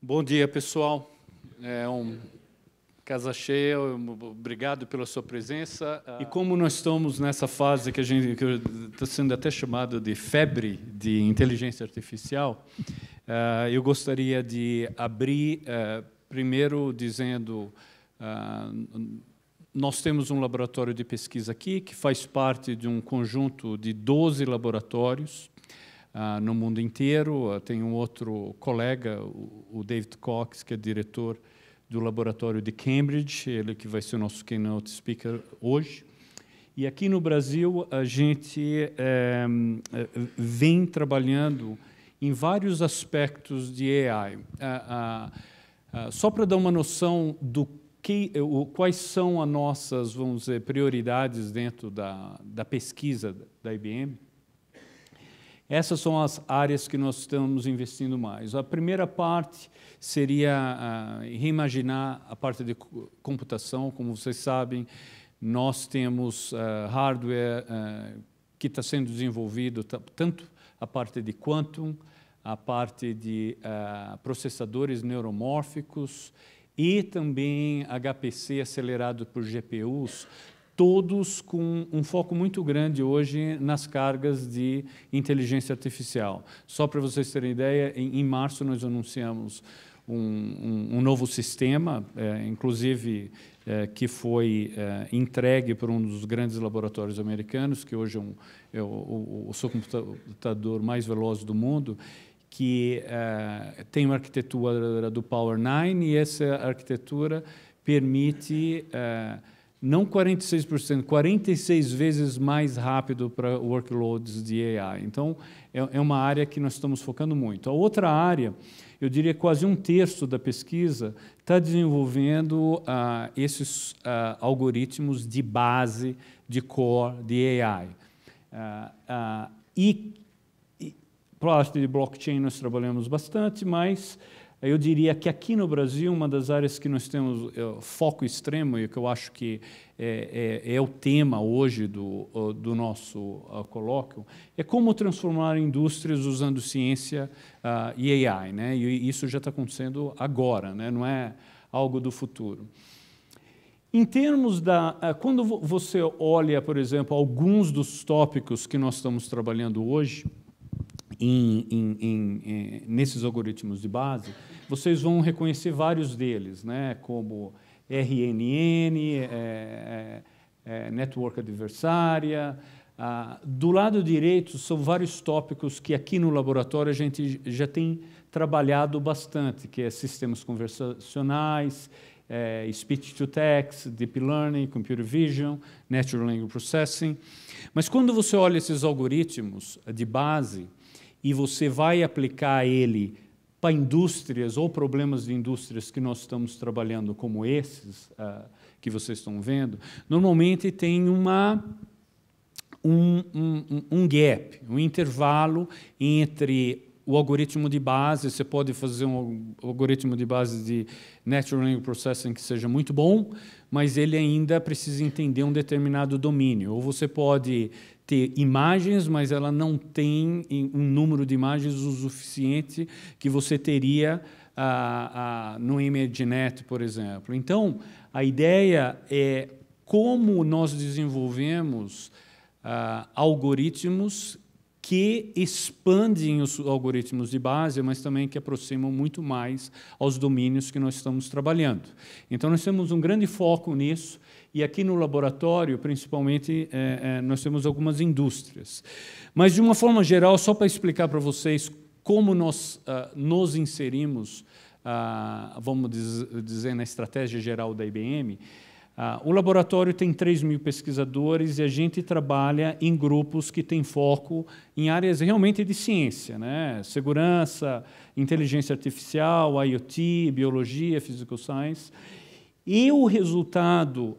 Bom dia, pessoal. É casa cheia. Obrigado pela sua presença. E como nós estamos nessa fase que está sendo até chamada de febre de inteligência artificial, eu gostaria de abrir primeiro dizendo nós temos um laboratório de pesquisa aqui que faz parte de um conjunto de 12 laboratórios no mundo inteiro. Tem um outro colega, o David Cox, que é diretor do laboratório de Cambridge, ele que vai ser o nosso keynote speaker hoje. E aqui no Brasil, a gente vem trabalhando em vários aspectos de AI. Só para dar uma noção do quais são as nossas, vamos dizer, prioridades dentro da pesquisa da IBM, essas são as áreas que nós estamos investindo mais. A primeira parte seria reimaginar a parte de computação. Como vocês sabem, nós temos hardware que está sendo desenvolvido, tanto a parte de quantum, a parte de processadores neuromórficos e também HPC acelerado por GPUs, todos com um foco muito grande hoje nas cargas de inteligência artificial. Só para vocês terem ideia, em março nós anunciamos um novo sistema, inclusive que foi entregue por um dos grandes laboratórios americanos, que hoje é o supercomputador mais veloz do mundo, que tem uma arquitetura do Power 9, e essa arquitetura permite não 46%, 46 vezes mais rápido para workloads de AI. Então, é uma área que nós estamos focando muito. A outra área, eu diria quase um terço da pesquisa, está desenvolvendo esses algoritmos de base, de core, de AI. E parte de blockchain nós trabalhamos bastante, mas eu diria que aqui no Brasil, uma das áreas que nós temos foco extremo, e que eu acho que é o tema hoje do nosso colóquio, é como transformar indústrias usando ciência e AI, né? E isso já está acontecendo agora, né? Não é algo do futuro. Em termos quando você olha, por exemplo, alguns dos tópicos que nós estamos trabalhando hoje, nesses algoritmos de base, vocês vão reconhecer vários deles, né, como RNN, network adversária. Do lado direito, são vários tópicos que aqui no laboratório a gente já tem trabalhado bastante, que é sistemas conversacionais, speech to text, deep learning, computer vision, natural language processing. Mas quando você olha esses algoritmos de base, e você vai aplicar ele para indústrias ou problemas de indústrias que nós estamos trabalhando, como esses que vocês estão vendo, normalmente tem um gap, um intervalo entre o algoritmo de base. Você pode fazer um algoritmo de base de Natural Language Processing que seja muito bom, mas ele ainda precisa entender um determinado domínio. Ou você pode ter imagens, mas ela não tem um número de imagens o suficiente que você teria no ImageNet, por exemplo. Então, a ideia é como nós desenvolvemos algoritmos que expandem os algoritmos de base, mas também que aproximam muito mais aos domínios que nós estamos trabalhando. Então, nós temos um grande foco nisso, e aqui no laboratório, principalmente, nós temos algumas indústrias. Mas, de uma forma geral, só para explicar para vocês como nós nos inserimos, vamos dizer, na estratégia geral da IBM, o laboratório tem 3.000 pesquisadores e a gente trabalha em grupos que têm foco em áreas realmente de ciência, né? Segurança, inteligência artificial, IoT, biologia, physical science. E o resultado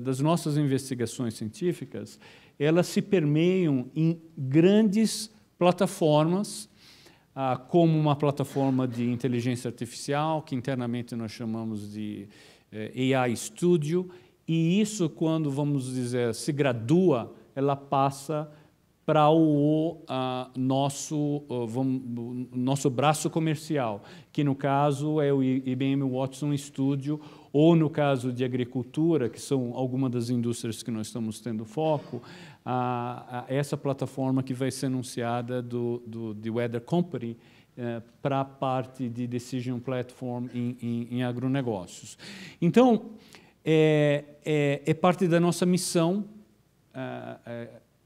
das nossas investigações científicas, elas se permeiam em grandes plataformas, como uma plataforma de inteligência artificial, que internamente nós chamamos de AI Studio, e isso, quando, vamos dizer, se gradua, ela passa para o nosso braço comercial, que no caso é o IBM Watson Studio, ou no caso de agricultura, que são algumas das indústrias que nós estamos tendo foco, essa plataforma que vai ser anunciada de Weather Company para a parte de Decision Platform em agronegócios. Então, é parte da nossa missão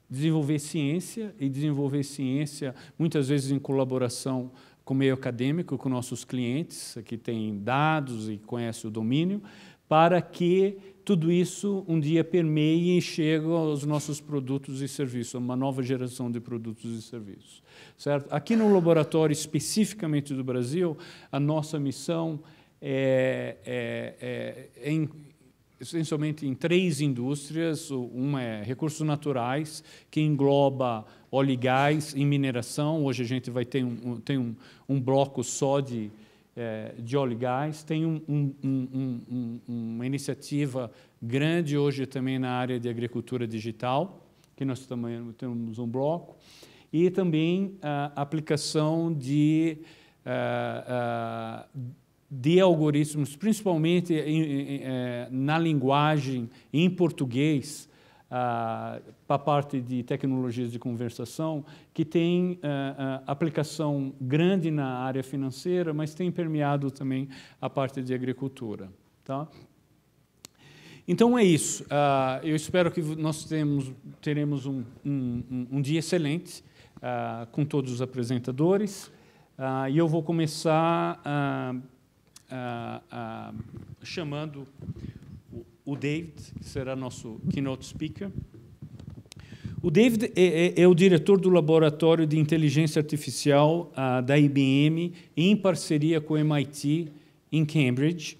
desenvolver ciência, e desenvolver ciência muitas vezes em colaboração com o meio acadêmico, com nossos clientes, que têm dados e conhecem o domínio, para que tudo isso um dia permeie e chegue aos nossos produtos e serviços, a uma nova geração de produtos e serviços. Certo? Aqui no laboratório, especificamente do Brasil, a nossa missão essencialmente em 3 indústrias. Uma é recursos naturais, que engloba óleo e gás e mineração. Hoje a gente vai ter um bloco só de óleo e gás. Tem uma iniciativa grande hoje também na área de agricultura digital, que nós também temos um bloco. E também a aplicação de algoritmos, principalmente na linguagem em português, para a parte de tecnologias de conversação, que tem aplicação grande na área financeira, mas tem permeado também a parte de agricultura. Tá? Então, é isso. Eu espero que nós teremos um dia excelente com todos os apresentadores. E eu vou começar chamando o David, que será nosso keynote speaker. O David é o diretor do Laboratório de Inteligência Artificial da IBM, em parceria com o MIT, em Cambridge.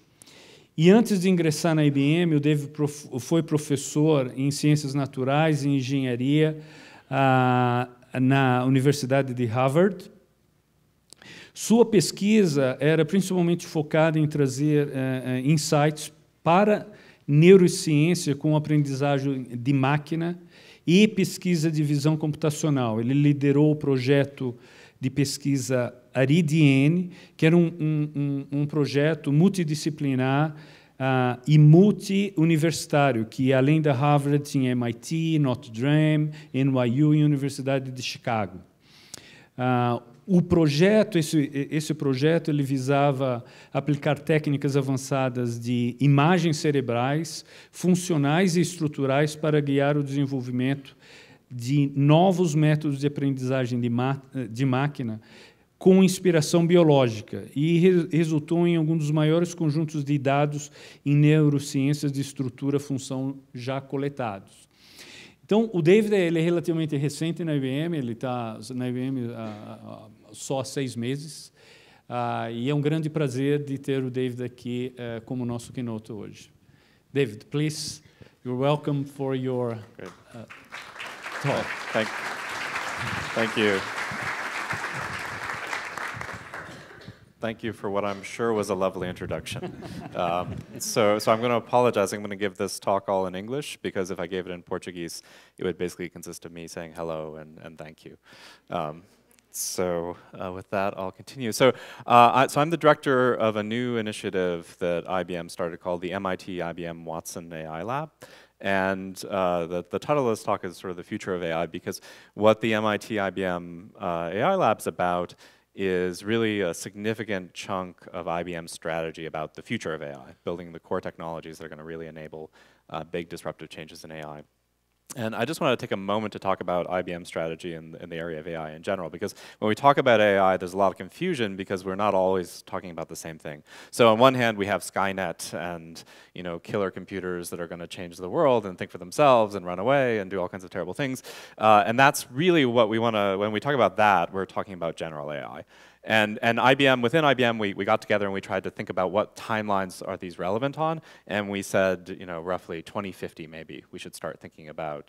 E antes de ingressar na IBM, o David foi professor em Ciências Naturais e Engenharia na Universidade de Harvard. Sua pesquisa era principalmente focada em trazer insights para neurociência com aprendizagem de máquina e pesquisa de visão computacional. Ele liderou o projeto de pesquisa Ariadne, que era um projeto multidisciplinar e multi-universitário, que além da Harvard tinha MIT, Notre Dame, NYU e a Universidade de Chicago. Esse projeto ele visava aplicar técnicas avançadas de imagens cerebrais, funcionais e estruturais para guiar o desenvolvimento de novos métodos de aprendizagem de máquina com inspiração biológica e resultou em algum dos maiores conjuntos de dados em neurociências de estrutura-função já coletados. Então, o David ele é relativamente recente na IBM, ele está na IBM só há 6 meses, e é um grande prazer de ter o David aqui como nosso keynote hoje. David, please, you're welcome for your talk. Thank you. Thank you for what I'm sure was a lovely introduction. So I'm going to apologize. I'm going to give this talk all in English, because if I gave it in Portuguese, it would basically consist of me saying hello and thank you. With that, I'll continue. So I'm the director of a new initiative that IBM started called the MIT IBM Watson AI Lab. And the title of this talk is sort of the future of AI, because what the MIT IBM AI Lab's about is really a significant chunk of IBM's strategy about the future of AI, building the core technologies that are going to really enable big disruptive changes in AI. And I just want to take a moment to talk about IBM's strategy in the area of AI in general, because when we talk about AI, there's a lot of confusion because we're not always talking about the same thing. So on one hand, we have Skynet and killer computers that are going to change the world and think for themselves and run away and do all kinds of terrible things. And that's really what we want to, when we talk about that, we're talking about general AI. And IBM, within IBM, we got together and we tried to think about what timelines are these relevant on, and we said, roughly 2050 maybe, we should start thinking about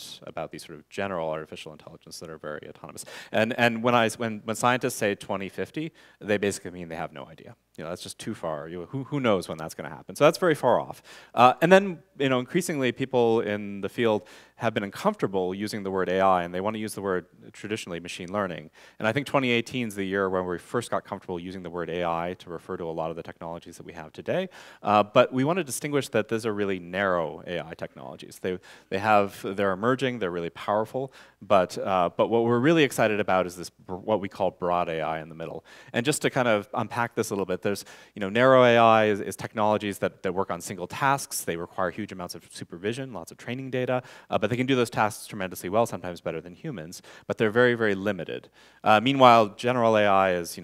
these sort of general artificial intelligence that are very autonomous. And when scientists say 2050, they basically mean they have no idea. that's just too far. Who knows when that's going to happen? So that's very far off. And then, increasingly people in the field have been uncomfortable using the word AI, and they want to use the word, traditionally, machine learning. And I think 2018 is the year when we first got comfortable using the word AI to refer to a lot of the technologies that we have today. But we want to distinguish that these are really narrow AI technologies. They're emerging, they're really powerful, but what we're really excited about is this, what we call broad AI in the middle. And just to kind of unpack this a little bit, there's, narrow AI is technologies that work on single tasks. They require huge amounts of supervision, lots of training data, but they can do those tasks tremendously well, sometimes better than humans, but they're very, very limited. Meanwhile, general AI is,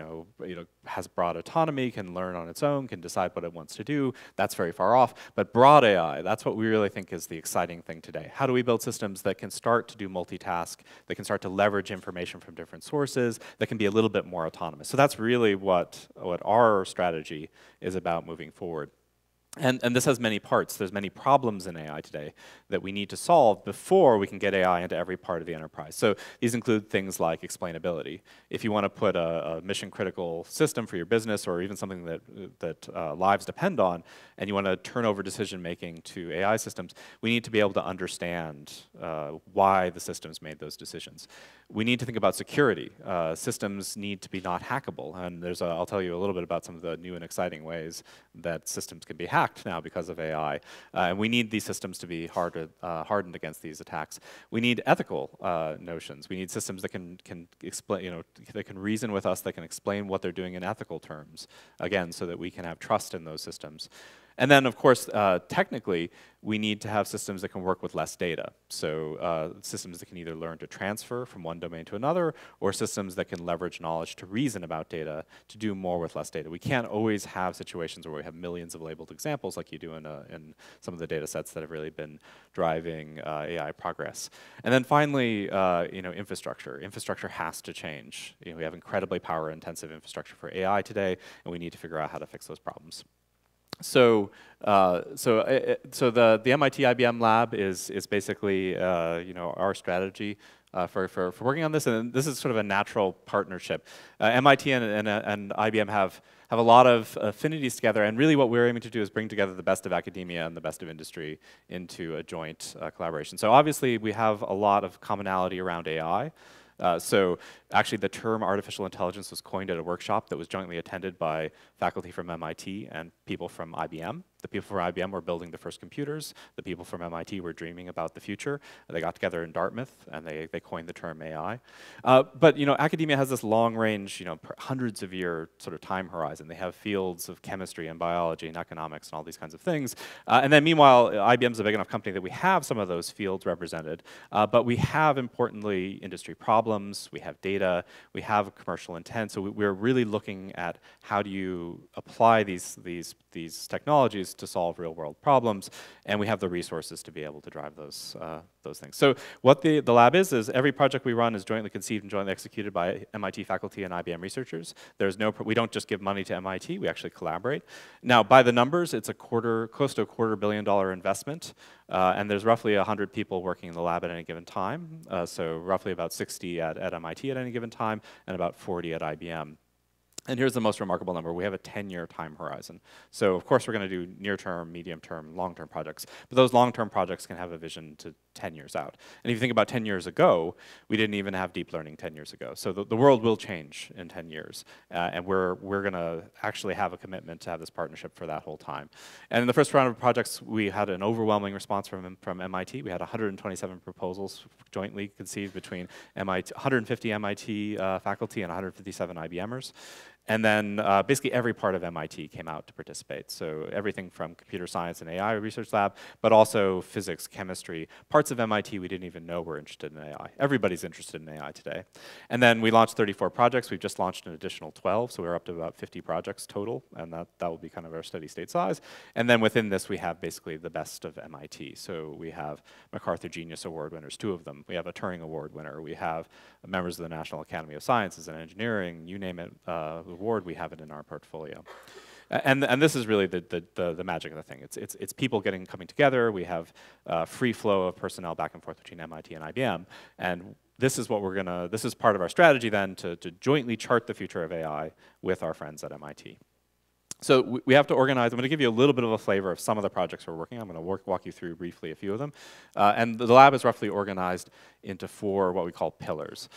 has broad autonomy, can learn on its own, can decide what it wants to do. That's very far off. But broad AI, that's what we really think is the exciting thing today. How do we build systems that can start to do multitask, that can start to leverage information from different sources, that can be a little bit more autonomous? So that's really what our strategy is about moving forward. And this has many parts. There's many problems in AI today that we need to solve before we can get AI into every part of the enterprise. So these include things like explainability. If you want to put a mission-critical system for your business, or even something that lives depend on, and you want to turn over decision-making to AI systems, we need to be able to understand why the systems made those decisions. We need to think about security. Systems need to be not hackable. And I'll tell you a little bit about some of the new and exciting ways that systems can be hacked now because of AI. And we need these systems to be hardened against these attacks. We need ethical notions. We need systems that can explain, that can reason with us, that can explain what they're doing in ethical terms, again, so that we can have trust in those systems. And then, of course, technically, we need to have systems that can work with less data. So systems that can either learn to transfer from one domain to another, or systems that can leverage knowledge to reason about data, to do more with less data. We can't always have situations where we have millions of labeled examples like you do in some of the data sets that have really been driving AI progress. And then finally, infrastructure. Infrastructure has to change. We have incredibly power-intensive infrastructure for AI today, and we need to figure out how to fix those problems. So the MIT IBM lab is basically our strategy for working on this, and this is sort of a natural partnership. MIT and IBM have a lot of affinities together, and really what we're aiming to do is bring together the best of academia and the best of industry into a joint collaboration. So obviously we have a lot of commonality around AI. So actually the term artificial intelligence was coined at a workshop that was jointly attended by faculty from MIT and people from IBM. The people from IBM were building the first computers. The people from MIT were dreaming about the future. They got together in Dartmouth and they coined the term AI. But academia has this long range, hundreds of year sort of time horizon. They have fields of chemistry and biology and economics and all these kinds of things. And then meanwhile, IBM's a big enough company that we have some of those fields represented. But we have, importantly, industry problems. We have data. We have commercial intent. So we're really looking at how do you apply these technologies to solve real-world problems, and we have the resources to be able to drive those things. So what the lab is every project we run is jointly conceived and jointly executed by MIT faculty and IBM researchers. We don't just give money to MIT, we actually collaborate. Now, by the numbers, it's close to a $250 million investment, and there's roughly 100 people working in the lab at any given time, so roughly about 60 at MIT at any given time, and about 40 at IBM. And here's the most remarkable number. We have a 10-year time horizon. So of course we're going to do near-term, medium-term, long-term projects. But those long-term projects can have a vision to 10 years out. And if you think about 10 years ago, we didn't even have deep learning 10 years ago. So the world will change in 10 years. And we're going to actually have a commitment to have this partnership for that whole time. And in the first round of projects, we had an overwhelming response from MIT. We had 127 proposals jointly conceived between 150 MIT faculty and 157 IBMers. And then basically every part of MIT came out to participate. So everything from computer science and AI research lab, but also physics, chemistry, parts of MIT we didn't even know were interested in AI. Everybody's interested in AI today. And then we launched 34 projects. We've just launched an additional 12, so we're up to about 50 projects total, and that will be kind of our steady state size. And then within this, we have basically the best of MIT. So we have MacArthur Genius Award winners, 2 of them. We have a Turing Award winner. We have members of the National Academy of Sciences and Engineering, you name it, award, we have it in our portfolio. And this is really the magic of the thing. It's people coming together. We have free flow of personnel back and forth between MIT and IBM. And this is this is part of our strategy then to jointly chart the future of AI with our friends at MIT. So we have to organize. I'm going to give you a little bit of a flavor of some of the projects we're working on. I'm going to walk you through briefly a few of them. And the lab is roughly organized into 4 what we call pillars.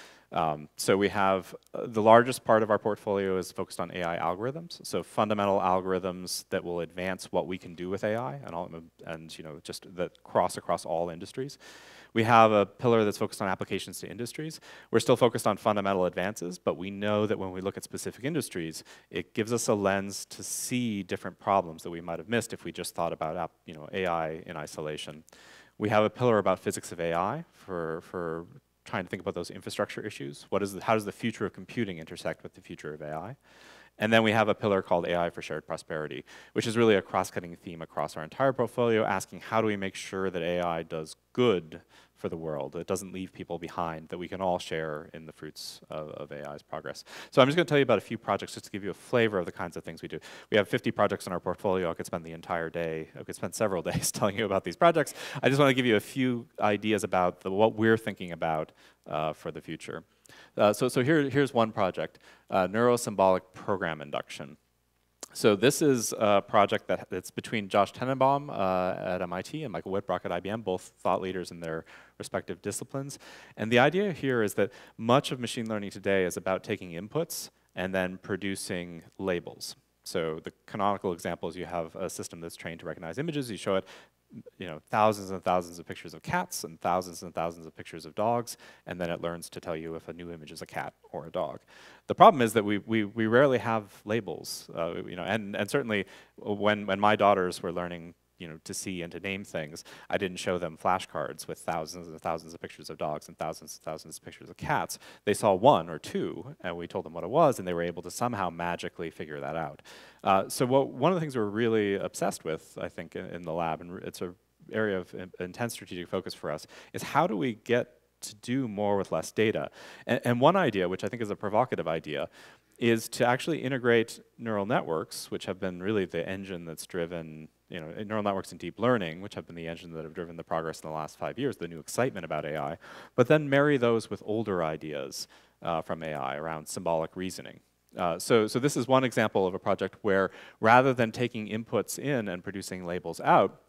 So we have the largest part of our portfolio is focused on AI algorithms. So fundamental algorithms that will advance what we can do with AI and just that cross across all industries. We have a pillar that's focused on applications to industries. We're still focused on fundamental advances, but we know that when we look at specific industries, it gives us a lens to see different problems that we might have missed if we just thought about AI in isolation. We have a pillar about physics of AI for trying to think about those infrastructure issues. How does the future of computing intersect with the future of AI? And then we have a pillar called AI for shared prosperity, which is really a cross-cutting theme across our entire portfolio, asking how do we make sure that AI does good for the world, it doesn't leave people behind, that we can all share in the fruits of AI's progress. So I'm just going to tell you about a few projects just to give you a flavor of the kinds of things we do. We have 50 projects in our portfolio. I could spend the entire day, I could spend several days telling you about these projects. I just want to give you a few ideas about what we're thinking about for the future. So here's one project, neurosymbolic program induction. So this is a project that's between Josh Tenenbaum at MIT and Michael Whitbrock at IBM, both thought leaders in their respective disciplines. And the idea here is that much of machine learning today is about taking inputs and then producing labels. So the canonical example is you have a system that's trained to recognize images. You show it thousands and thousands of pictures of cats and thousands of pictures of dogs, and then it learns to tell you if a new image is a cat or a dog. The problem is that we rarely have labels, and certainly when my daughters were learning to see and to name things, I didn't show them flashcards with thousands and thousands of pictures of dogs and thousands of pictures of cats. They saw 1 or 2, and we told them what it was, and they were able to somehow magically figure that out. So one of the things we're really obsessed with, I think, in the lab, and it's an area of intense strategic focus for us, is how do we get to do more with less data? And one idea, which I think is a provocative idea, is to actually integrate neural networks, which have been really the engine that's driven, neural networks and deep learning, which have been the engine that have driven the progress in the last 5 years, the new excitement about AI, but then marry those with older ideas from AI around symbolic reasoning. So this is one example of a project where rather than taking inputs in and producing labels out,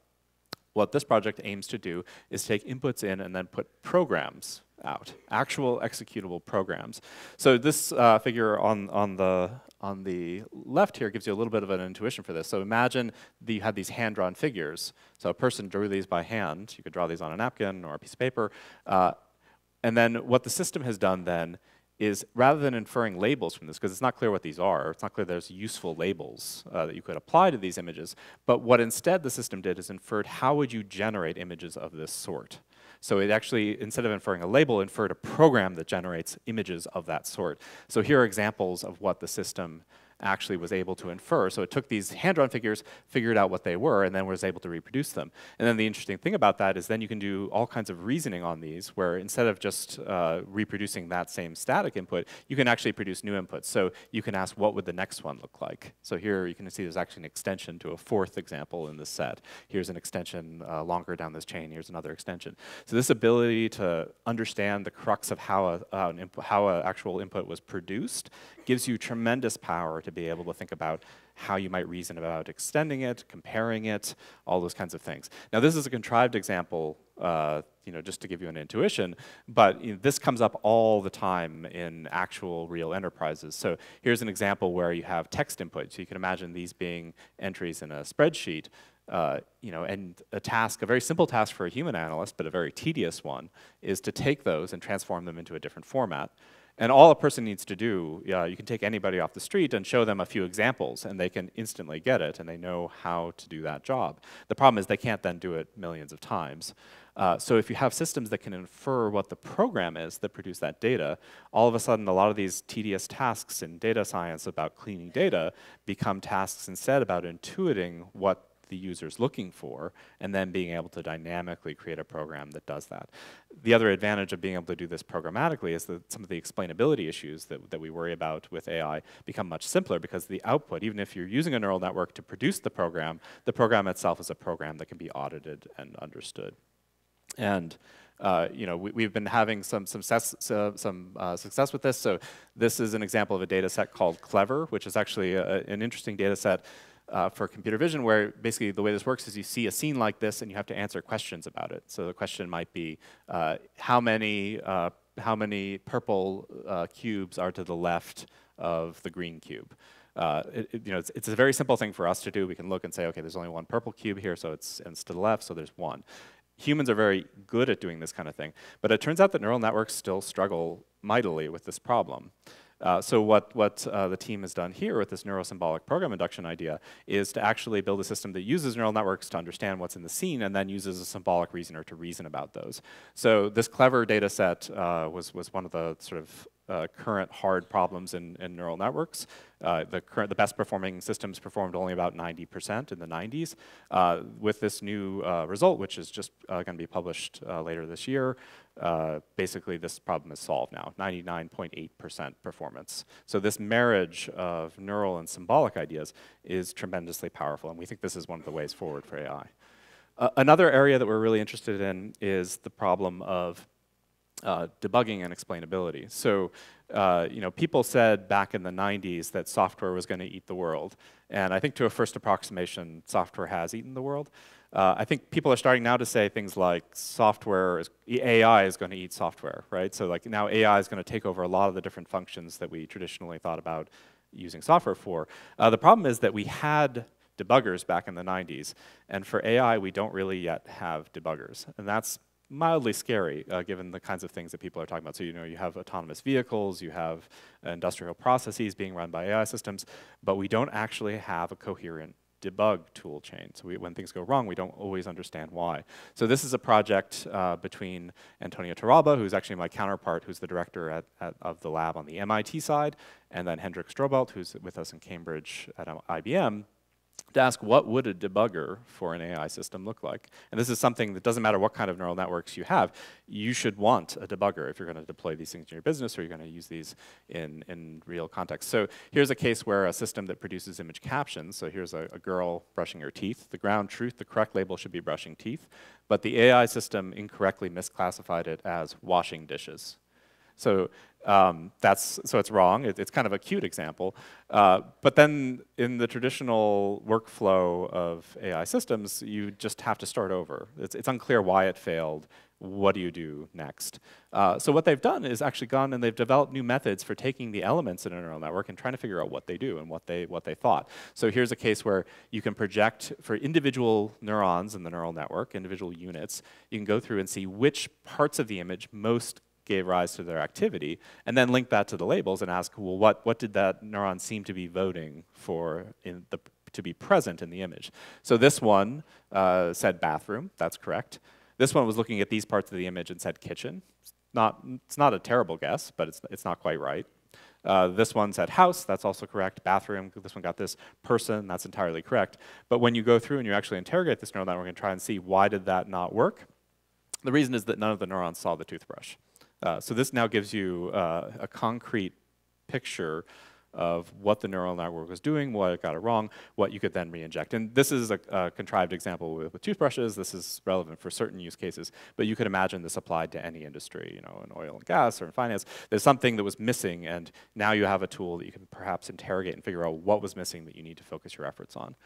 what this project aims to do is take inputs in and then put programs out, actual executable programs. So this figure on the left here gives you a little bit of an intuition for this. So imagine that you had these hand-drawn figures. So a person drew these by hand. You could draw these on a napkin or a piece of paper. And then what the system has done then is rather than inferring labels from this, because it's not clear what these are, it's not clear there's useful labels that you could apply to these images, but what instead the system did is inferred how would you generate images of this sort. So it actually, instead of inferring a label, inferred a program that generates images of that sort. So here are examples of what the system actually was able to infer. So it took these hand-drawn figures, figured out what they were, and then was able to reproduce them. And then the interesting thing about that is then you can do all kinds of reasoning on these, where instead of just reproducing that same static input, you can actually produce new inputs. So you can ask, what would the next one look like? So here you can see there's actually an extension to a 4th example in this set. Here's an extension longer down this chain. Here's another extension. So this ability to understand the crux of how an actual input was produced gives you tremendous power to be able to think about how you might reason about extending it, comparing it, all those kinds of things. Now this is a contrived example, just to give you an intuition, but this comes up all the time in actual real enterprises. So here's an example where you have text input. So you can imagine these being entries in a spreadsheet, and a very simple task for a human analyst, but a very tedious one, is to take those and transform them into a different format. And all a person needs to do, you can take anybody off the street and show them a few examples, and they can instantly get it, and they know how to do that job. The problem is they can't then do it millions of times. So if you have systems that can infer what the program is that produce that data, all of a sudden a lot of these tedious tasks in data science about cleaning data become tasks instead about intuiting what the user's looking for, and then being able to dynamically create a program that does that. The other advantage of being able to do this programmatically is that some of the explainability issues that we worry about with AI become much simpler, because the output, even if you're using a neural network to produce the program itself is a program that can be audited and understood. And we've been having some success with this. So this is an example of a data set called Clever, which is actually an interesting data set for computer vision, where basically the way this works is you see a scene like this and you have to answer questions about it. So the question might be, how many purple cubes are to the left of the green cube? It's a very simple thing for us to do. We can look and say, okay, there's only one purple cube here, so it's to the left, so there's one. Humans are very good at doing this kind of thing, but it turns out that neural networks still struggle mightily with this problem. So what the team has done here with this neurosymbolic program induction idea is to actually build a system that uses neural networks to understand what's in the scene and then uses a symbolic reasoner to reason about those. So this Clever data set was one of the sort of current hard problems in neural networks. The best performing systems performed only about 90% in the 90s. With this new result, which is just going to be published later this year, basically this problem is solved now, 99.8% performance. So this marriage of neural and symbolic ideas is tremendously powerful, and we think this is one of the ways forward for AI. Another area that we're really interested in is the problem of debugging and explainability. So, people said back in the 90s that software was going to eat the world. And I think to a first approximation, software has eaten the world. I think people are starting now to say things like AI is going to eat software, right? So like now AI is going to take over a lot of the different functions that we traditionally thought about using software for. The problem is that we had debuggers back in the 90s. And for AI, we don't really yet have debuggers. And that's mildly scary, given the kinds of things that people are talking about. So you have autonomous vehicles, you have industrial processes being run by AI systems, but we don't actually have a coherent debug tool chain. So when things go wrong, we don't always understand why. So this is a project between Antonio Torralba, who's actually my counterpart, who's the director of the lab on the MIT side, and then Hendrik Stroobelt, who's with us in Cambridge at IBM, to ask what would a debugger for an AI system look like. And this is something that doesn't matter what kind of neural networks you have, you should want a debugger if you're going to deploy these things in your business or you're going to use these in real context. So here's a case where a system that produces image captions, so here's a girl brushing her teeth. The ground truth, the correct label should be brushing teeth, but the AI system incorrectly misclassified it as washing dishes. So so it's wrong. It's kind of a cute example. But then in the traditional workflow of AI systems, you just have to start over. It's unclear why it failed. What do you do next? So what they've done is actually gone and they've developed new methods for taking the elements in a neural network and trying to figure out what they do and what they thought. So here's a case where you can project for individual neurons in the neural network, individual units. You can go through and see which parts of the image most gave rise to their activity, and then link that to the labels and ask, well, what did that neuron seem to be voting for to be present in the image? So this one said bathroom, that's correct. This one was looking at these parts of the image and said kitchen. It's not a terrible guess, but it's not quite right. This one said house, that's also correct. Bathroom, this one got this. Person, that's entirely correct. But when you go through and you actually interrogate this neural network and try and see why did that not work, the reason is that none of the neurons saw the toothbrush. So this now gives you a concrete picture of what the neural network was doing, what it got it wrong, what you could then re-inject. And this is a contrived example with toothbrushes. This is relevant for certain use cases, but you could imagine this applied to any industry, in oil and gas or in finance. There's something that was missing, and now you have a tool that you can perhaps interrogate and figure out what was missing that you need to focus your efforts on.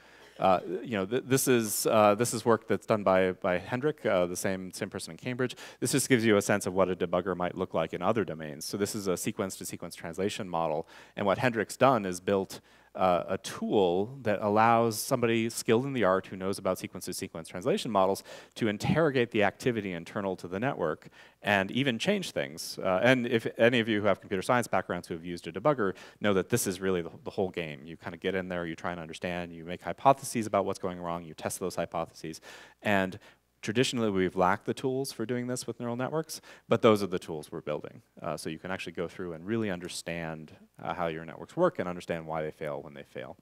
This is work that's done by Hendrik, the same person in Cambridge. This just gives you a sense of what a debugger might look like in other domains. So this is a sequence-to-sequence translation model, and what Hendrik's done is built a tool that allows somebody skilled in the art who knows about sequence-to-sequence translation models to interrogate the activity internal to the network and even change things. And if any of you who have computer science backgrounds who have used a debugger know that this is really the whole game. You kind of get in there, you try and understand, you make hypotheses about what's going wrong, you test those hypotheses, and traditionally, we've lacked the tools for doing this with neural networks, but those are the tools we're building. So you can actually go through and really understand how your networks work and understand why they fail when they fail.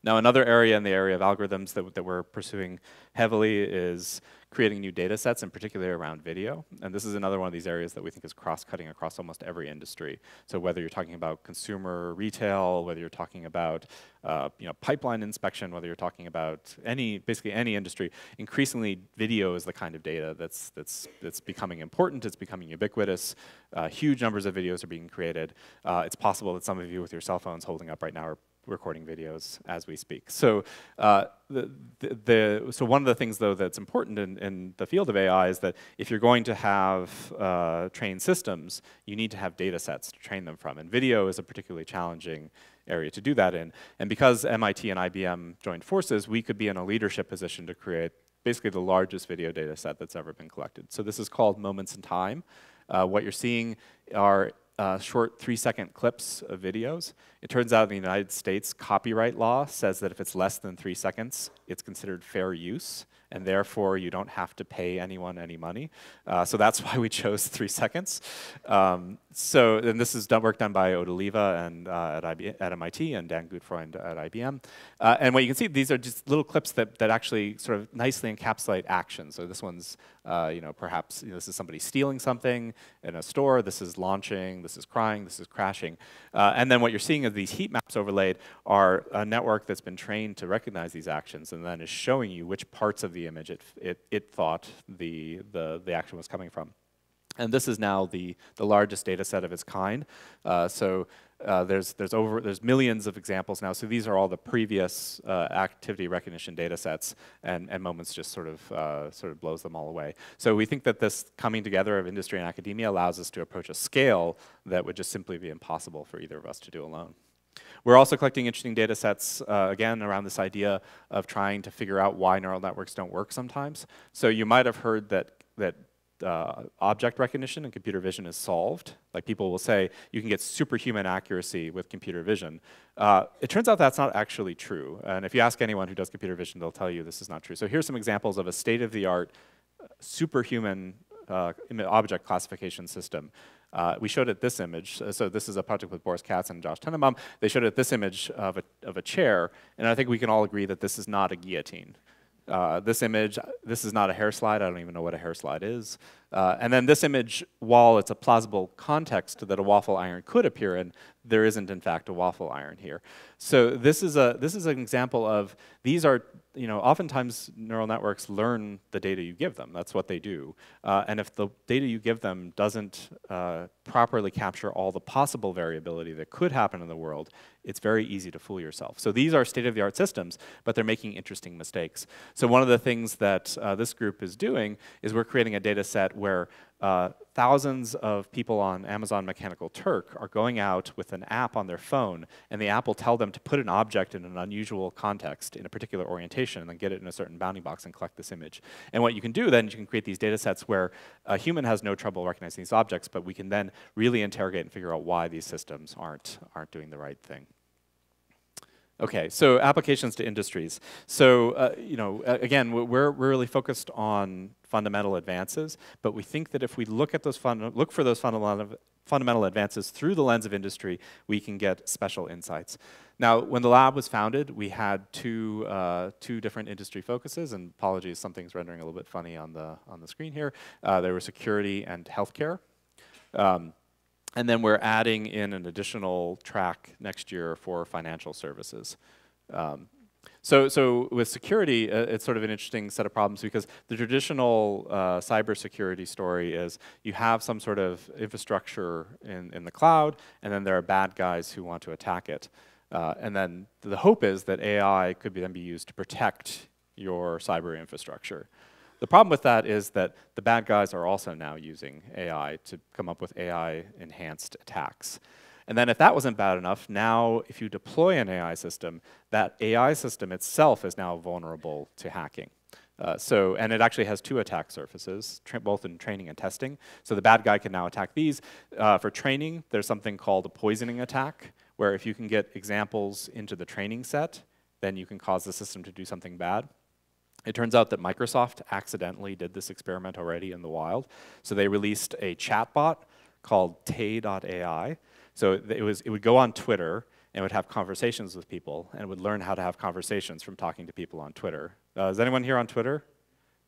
Now, another area in the area of algorithms that we're pursuing heavily is creating new data sets, in particular around video. And this is another one of these areas that we think is cross-cutting across almost every industry. So whether you're talking about consumer retail, whether you're talking about pipeline inspection, whether you're talking about basically any industry, increasingly video is the kind of data that's becoming important, it's becoming ubiquitous. Huge numbers of videos are being created. It's possible that some of you with your cell phones holding up right now are recording videos as we speak. So so one of the things, though, that's important in the field of AI is that if you're going to have trained systems, you need to have data sets to train them from. And video is a particularly challenging area to do that in. And because MIT and IBM joined forces, we could be in a leadership position to create basically the largest video data set that's ever been collected. So this is called Moments in Time. What you're seeing are short 3-second clips of videos. It turns out in the United States, copyright law says that if it's less than 3 seconds, it's considered fair use, and therefore you don't have to pay anyone any money. So that's why we chose 3 seconds. And this is work done by Odaliva and at MIT and Dan Gutfreund at IBM. And what you can see, these are just little clips that actually sort of nicely encapsulate action. So this one's, perhaps this is somebody stealing something in a store. This is launching. This is crying. This is crashing. And then what you're seeing is these heat maps overlaid are a network that's been trained to recognize these actions and then is showing you which parts of the image it thought the action was coming from. And this is now the largest data set of its kind. There's millions of examples now. So these are all the previous activity recognition data sets, and Moments just sort of blows them all away. So we think that this coming together of industry and academia allows us to approach a scale that would just simply be impossible for either of us to do alone. We're also collecting interesting data sets, again, around this idea of trying to figure out why neural networks don't work sometimes. So you might have heard that object recognition and computer vision is solved. Like people will say, you can get superhuman accuracy with computer vision. It turns out that's not actually true. And if you ask anyone who does computer vision, they'll tell you this is not true. So here's some examples of a state-of-the-art superhuman object classification system. We showed it this image. So this is a project with Boris Katz and Josh Tenenbaum. They showed it this image of a chair, and I think we can all agree that this is not a guillotine. This image, this is not a hair slide. I don't even know what a hair slide is. And then this image, while it's a plausible context that a waffle iron could appear in, there isn't in fact a waffle iron here. So this is an example of, these are, oftentimes neural networks learn the data you give them. That's what they do. And if the data you give them doesn't properly capture all the possible variability that could happen in the world, it's very easy to fool yourself. So these are state-of-the-art systems, but they're making interesting mistakes. So one of the things that this group is doing is we're creating a data set where thousands of people on Amazon Mechanical Turk are going out with an app on their phone, and the app will tell them to put an object in an unusual context in a particular orientation and then get it in a certain bounding box and collect this image. And what you can do then, you can create these data sets where a human has no trouble recognizing these objects, but we can then really interrogate and figure out why these systems aren't doing the right thing. Okay, so applications to industries. So, again, we're really focused on fundamental advances, but we think that if we look at those look for those fundamental advances through the lens of industry, we can get special insights. Now, when the lab was founded, we had two different industry focuses, and apologies, something's rendering a little bit funny on the screen here. There were security and healthcare. And then we're adding in an additional track next year for financial services. So with security, it's sort of an interesting set of problems because the traditional cybersecurity story is you have some sort of infrastructure in the cloud, and then there are bad guys who want to attack it. And then the hope is that AI could then be used to protect your cyber infrastructure. The problem with that is that the bad guys are also now using AI to come up with AI-enhanced attacks. And then if that wasn't bad enough, now if you deploy an AI system, that AI system itself is now vulnerable to hacking. And it actually has two attack surfaces, both in training and testing. So the bad guy can now attack these. For training, there's something called a poisoning attack, where if you can get examples into the training set, then you can cause the system to do something bad. It turns out that Microsoft accidentally did this experiment already in the wild. So they released a chatbot called Tay.ai. So it would go on Twitter, and would have conversations with people and would learn how to have conversations from talking to people on Twitter. Is anyone here on Twitter?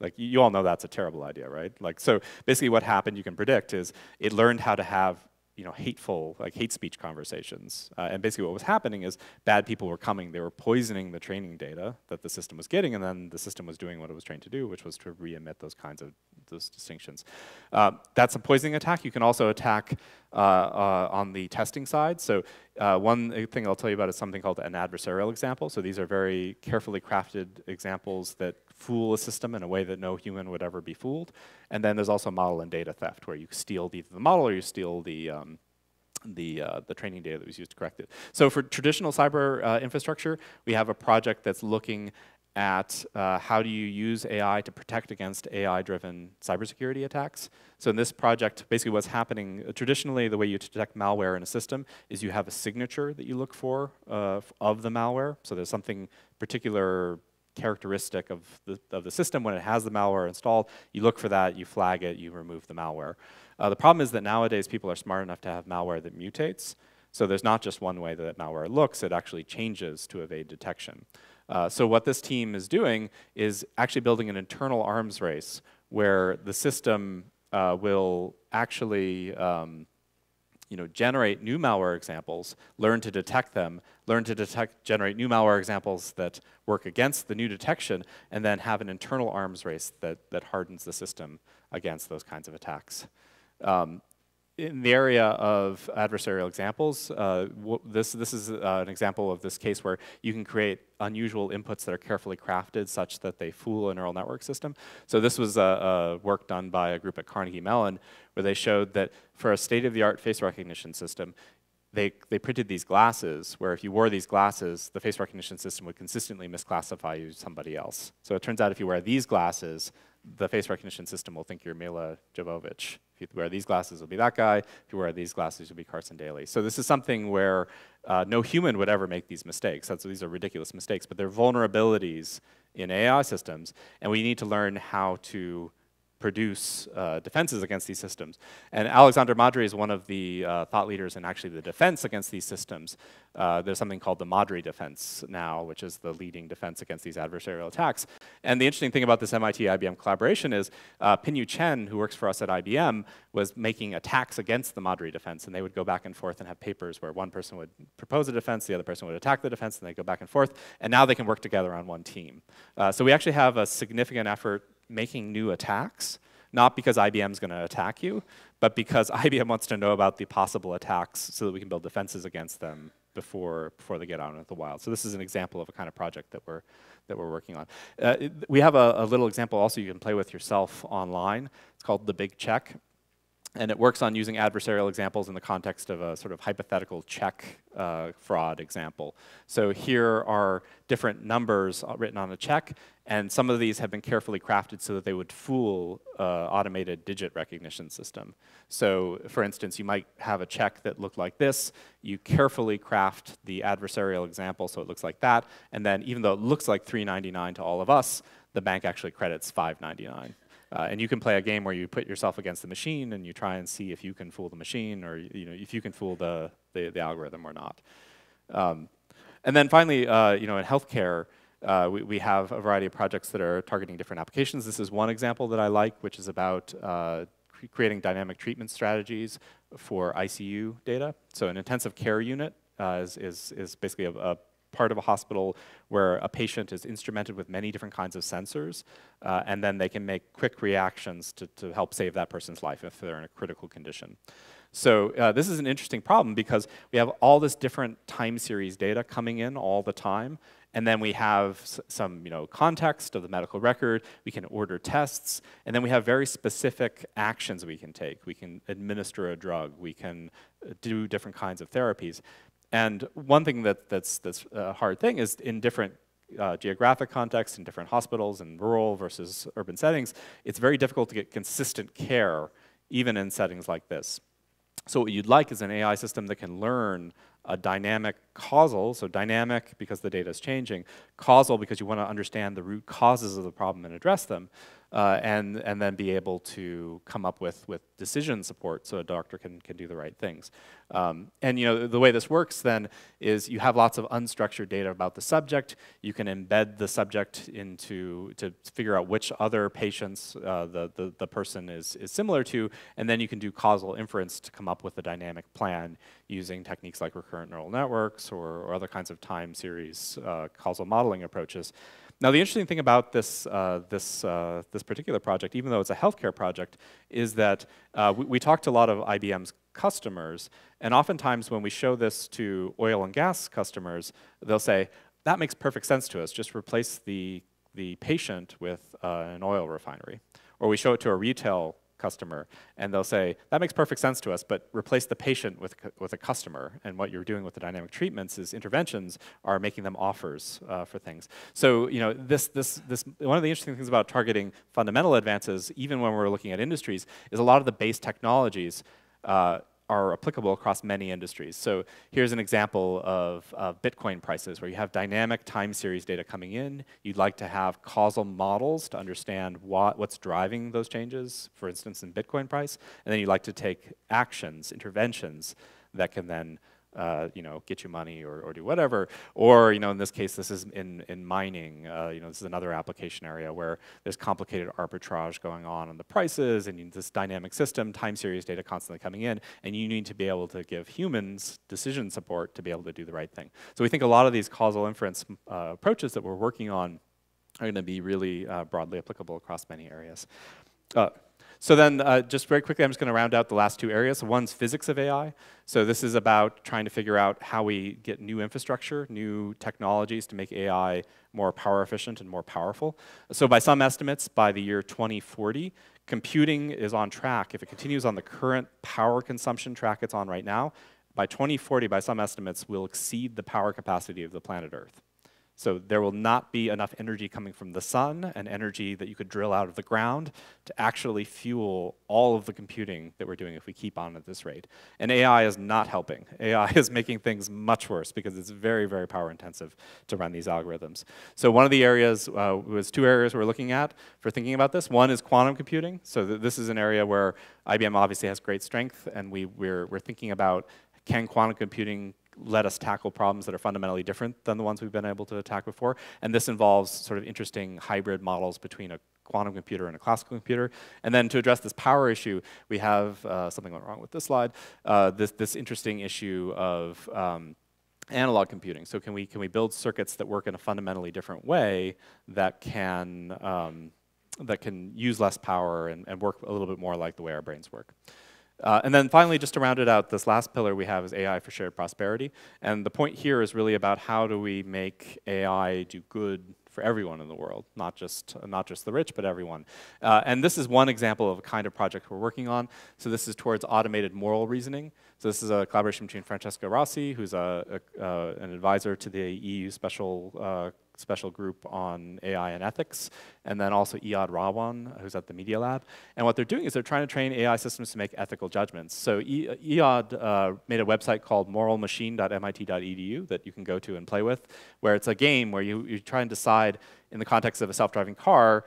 Like, you all know that's a terrible idea, right? Like, so basically what happened, you can predict, is it learned how to have, you know, hateful, like hate speech conversations. And basically what was happening is bad people were coming, they were poisoning the training data that the system was getting, and then the system was doing what it was trained to do, which was to re-emit those kinds of distinctions. That's a poisoning attack. You can also attack on the testing side. So one thing I'll tell you about is something called an adversarial example. So these are very carefully crafted examples that fool a system in a way that no human would ever be fooled. And then there's also model and data theft, where you steal either the model or you steal the training data that was used to correct it. So for traditional cyber infrastructure, we have a project that's looking at how do you use AI to protect against AI-driven cybersecurity attacks. So in this project, basically what's happening, traditionally the way you detect malware in a system is you have a signature that you look for of the malware. So there's something particular characteristic of the system when it has the malware installed. You look for that, you flag it, you remove the malware. The problem is that nowadays people are smart enough to have malware that mutates. So there's not just one way that malware looks, it actually changes to evade detection. So what this team is doing is actually building an internal arms race where the system will actually generate new malware examples, learn to detect them, generate new malware examples that work against the new detection, and then have an internal arms race that hardens the system against those kinds of attacks. In the area of adversarial examples, this is an example of this case where you can create unusual inputs that are carefully crafted such that they fool a neural network system. So this was work done by a group at Carnegie Mellon where they showed that for a state-of-the-art face recognition system, they printed these glasses where if you wore these glasses, the face recognition system would consistently misclassify you as somebody else. So it turns out if you wear these glasses, the face recognition system will think you're Mila Jovovich. If you wear these glasses, it'll be that guy. If you wear these glasses, you'll be Carson Daly. So this is something where no human would ever make these mistakes. These are ridiculous mistakes, but they're vulnerabilities in AI systems, and we need to learn how to produce defenses against these systems. And Alexander Madry is one of the thought leaders in actually the defense against these systems. There's something called the Madry defense now, which is the leading defense against these adversarial attacks. And the interesting thing about this MIT-IBM collaboration is Pinyu Chen, who works for us at IBM, was making attacks against the Madry defense, and they would go back and forth and have papers where one person would propose a defense, the other person would attack the defense, and they go back and forth, and now they can work together on one team. So we actually have a significant effort making new attacks, not because IBM is going to attack you, but because IBM wants to know about the possible attacks so that we can build defenses against them before they get out into the wild. So this is an example of a kind of project that we're working on. We have a little example also you can play with yourself online. It's called The Big Check. And it works on using adversarial examples in the context of a sort of hypothetical check fraud example. So here are different numbers written on a check, and some of these have been carefully crafted so that they would fool automated digit recognition system. So for instance, you might have a check that looked like this. You carefully craft the adversarial example so it looks like that, and then even though it looks like $3.99 to all of us, the bank actually credits $5.99. And you can play a game where you put yourself against the machine and you try and see if you can fool the machine or if you can fool the algorithm or not. And then finally, in healthcare, we have a variety of projects that are targeting different applications. This is one example that I like, which is about creating dynamic treatment strategies for ICU data. So an intensive care unit is basically a part of a hospital where a patient is instrumented with many different kinds of sensors, and then they can make quick reactions to help save that person's life if they're in a critical condition. So this is an interesting problem because we have all this different time series data coming in all the time, and then we have some context of the medical record, we can order tests, and then we have very specific actions we can take. We can administer a drug, we can do different kinds of therapies. And one thing that's a hard thing is in different geographic contexts, in different hospitals, in rural versus urban settings, it's very difficult to get consistent care, even in settings like this. So what you'd like is an AI system that can learn a dynamic causal, so dynamic because the data is changing, causal because you want to understand the root causes of the problem and address them, and then be able to come up with decision support so a doctor can do the right things. And the way this works then is you have lots of unstructured data about the subject. You can embed the subject to figure out which other patients the person is similar to, and then you can do causal inference to come up with a dynamic plan using techniques like recurrent neural networks or other kinds of time series causal modeling approaches. Now, the interesting thing about this particular project, even though it's a healthcare project, is that we talked to a lot of IBM's customers, and oftentimes when we show this to oil and gas customers, they'll say, that makes perfect sense to us, just replace the patient with an oil refinery. Or we show it to a retail customer, and they'll say, that makes perfect sense to us, but replace the patient with a customer. And what you're doing with the dynamic treatments is interventions are making them offers for things. So this one of the interesting things about targeting fundamental advances, even when we're looking at industries, is a lot of the base technologies are applicable across many industries. So here's an example of Bitcoin prices where you have dynamic time series data coming in. You'd like to have causal models to understand what's driving those changes, for instance, in Bitcoin price. And then you'd like to take actions, interventions that can then get you money or do whatever. Or, in this case, this is in mining. This is another application area where there's complicated arbitrage going on the prices, and this dynamic system, time series data constantly coming in, and you need to be able to give humans decision support to be able to do the right thing. So we think a lot of these causal inference approaches that we're working on are going to be really broadly applicable across many areas. So then, just very quickly, I'm just going to round out the last two areas. So one's physics of AI. So this is about trying to figure out how we get new infrastructure, new technologies to make AI more power efficient and more powerful. So by some estimates, by the year 2040, computing is on track. If it continues on the current power consumption track it's on right now, by 2040, by some estimates, we'll exceed the power capacity of the planet Earth. So there will not be enough energy coming from the sun and energy that you could drill out of the ground to actually fuel all of the computing that we're doing if we keep on at this rate. And AI is not helping. AI is making things much worse because it's very, very power intensive to run these algorithms. So one of the areas was two areas we're looking at for thinking about this. One is quantum computing. So this is an area where IBM obviously has great strength, and we're thinking about, can quantum computing let us tackle problems that are fundamentally different than the ones we've been able to attack before. And this involves sort of interesting hybrid models between a quantum computer and a classical computer. And then to address this power issue, we have, something went wrong with this slide, this interesting issue of analog computing. So can we build circuits that work in a fundamentally different way that can use less power and work a little bit more like the way our brains work. And then finally, just to round it out, this last pillar we have is AI for shared prosperity. And the point here is really about how do we make AI do good for everyone in the world, not just the rich, but everyone. And this is one example of a kind of project we're working on. So this is towards automated moral reasoning. So this is a collaboration between Francesca Rossi, who's an advisor to the EU special group on AI and ethics, and then also Iyad Rawan, who's at the Media Lab. And what they're doing is they're trying to train AI systems to make ethical judgments. So Iyad made a website called moralmachine.mit.edu that you can go to and play with, where it's a game where you try and decide, in the context of a self-driving car,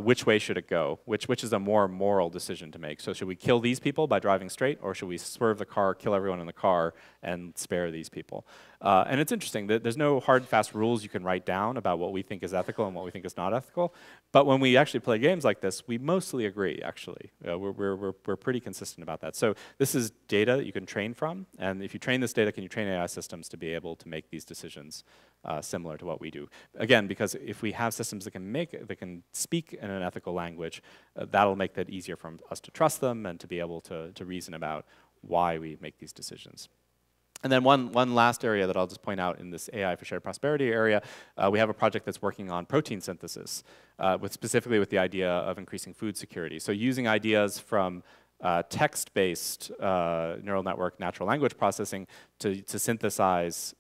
which way should it go? Which is a more moral decision to make? So should we kill these people by driving straight, or should we swerve the car, kill everyone in the car, and spare these people? And it's interesting that there's no hard, fast rules you can write down about what we think is ethical and what we think is not ethical. But when we actually play games like this, we mostly agree, actually. We're pretty consistent about that. So this is data that you can train from. And if you train this data, can you train AI systems to be able to make these decisions similar to what we do? Again, because if we have systems that can speak in an ethical language, that'll make that easier for us to trust them and to be able to reason about why we make these decisions. And then one last area that I'll just point out in this AI for shared prosperity area, we have a project that's working on protein synthesis, specifically with the idea of increasing food security. So using ideas from text-based neural network natural language processing to synthesize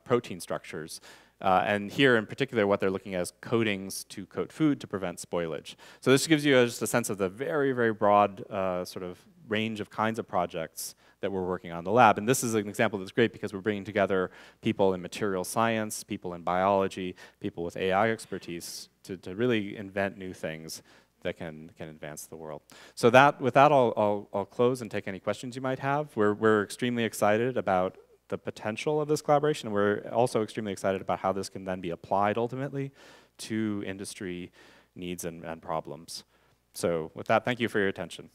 protein structures. And here in particular, what they're looking at is coatings to coat food to prevent spoilage. So this gives you just a sense of the very, very broad sort of range of kinds of projects that we're working on in the lab. And this is an example that's great because we're bringing together people in material science, people in biology, people with AI expertise to really invent new things that can advance the world. So with that, I'll close and take any questions you might have. We're extremely excited about the potential of this collaboration, and we're also extremely excited about how this can then be applied ultimately to industry needs and problems. So with that, thank you for your attention.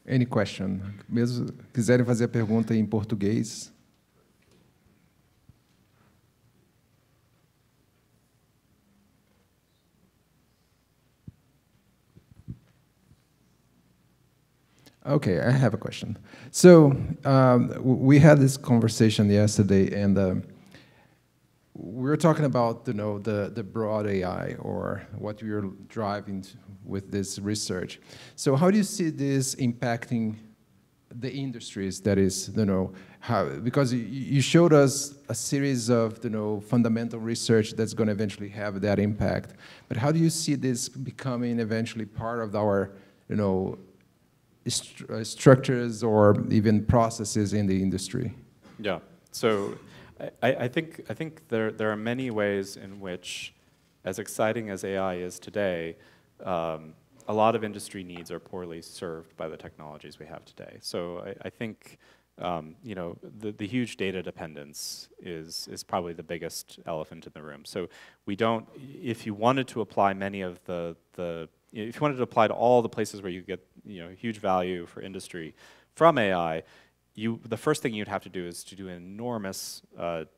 Any question? Mesmo quiserem fazer a pergunta em português. Okay, I have a question. So we had this conversation yesterday, and we were talking about the broad AI, or what you're driving with this research. So how do you see this impacting the industries? That is, how, because you showed us a series of fundamental research that's going to eventually have that impact. But how do you see this becoming eventually part of our structures or even processes in the industry? Yeah. So I think there are many ways in which, as exciting as AI is today, a lot of industry needs are poorly served by the technologies we have today. So I think the huge data dependence is probably the biggest elephant in the room. So we don't, if you wanted to apply many of if you wanted to apply to all the places where you get huge value for industry from AI, the first thing you'd have to do is to do an enormous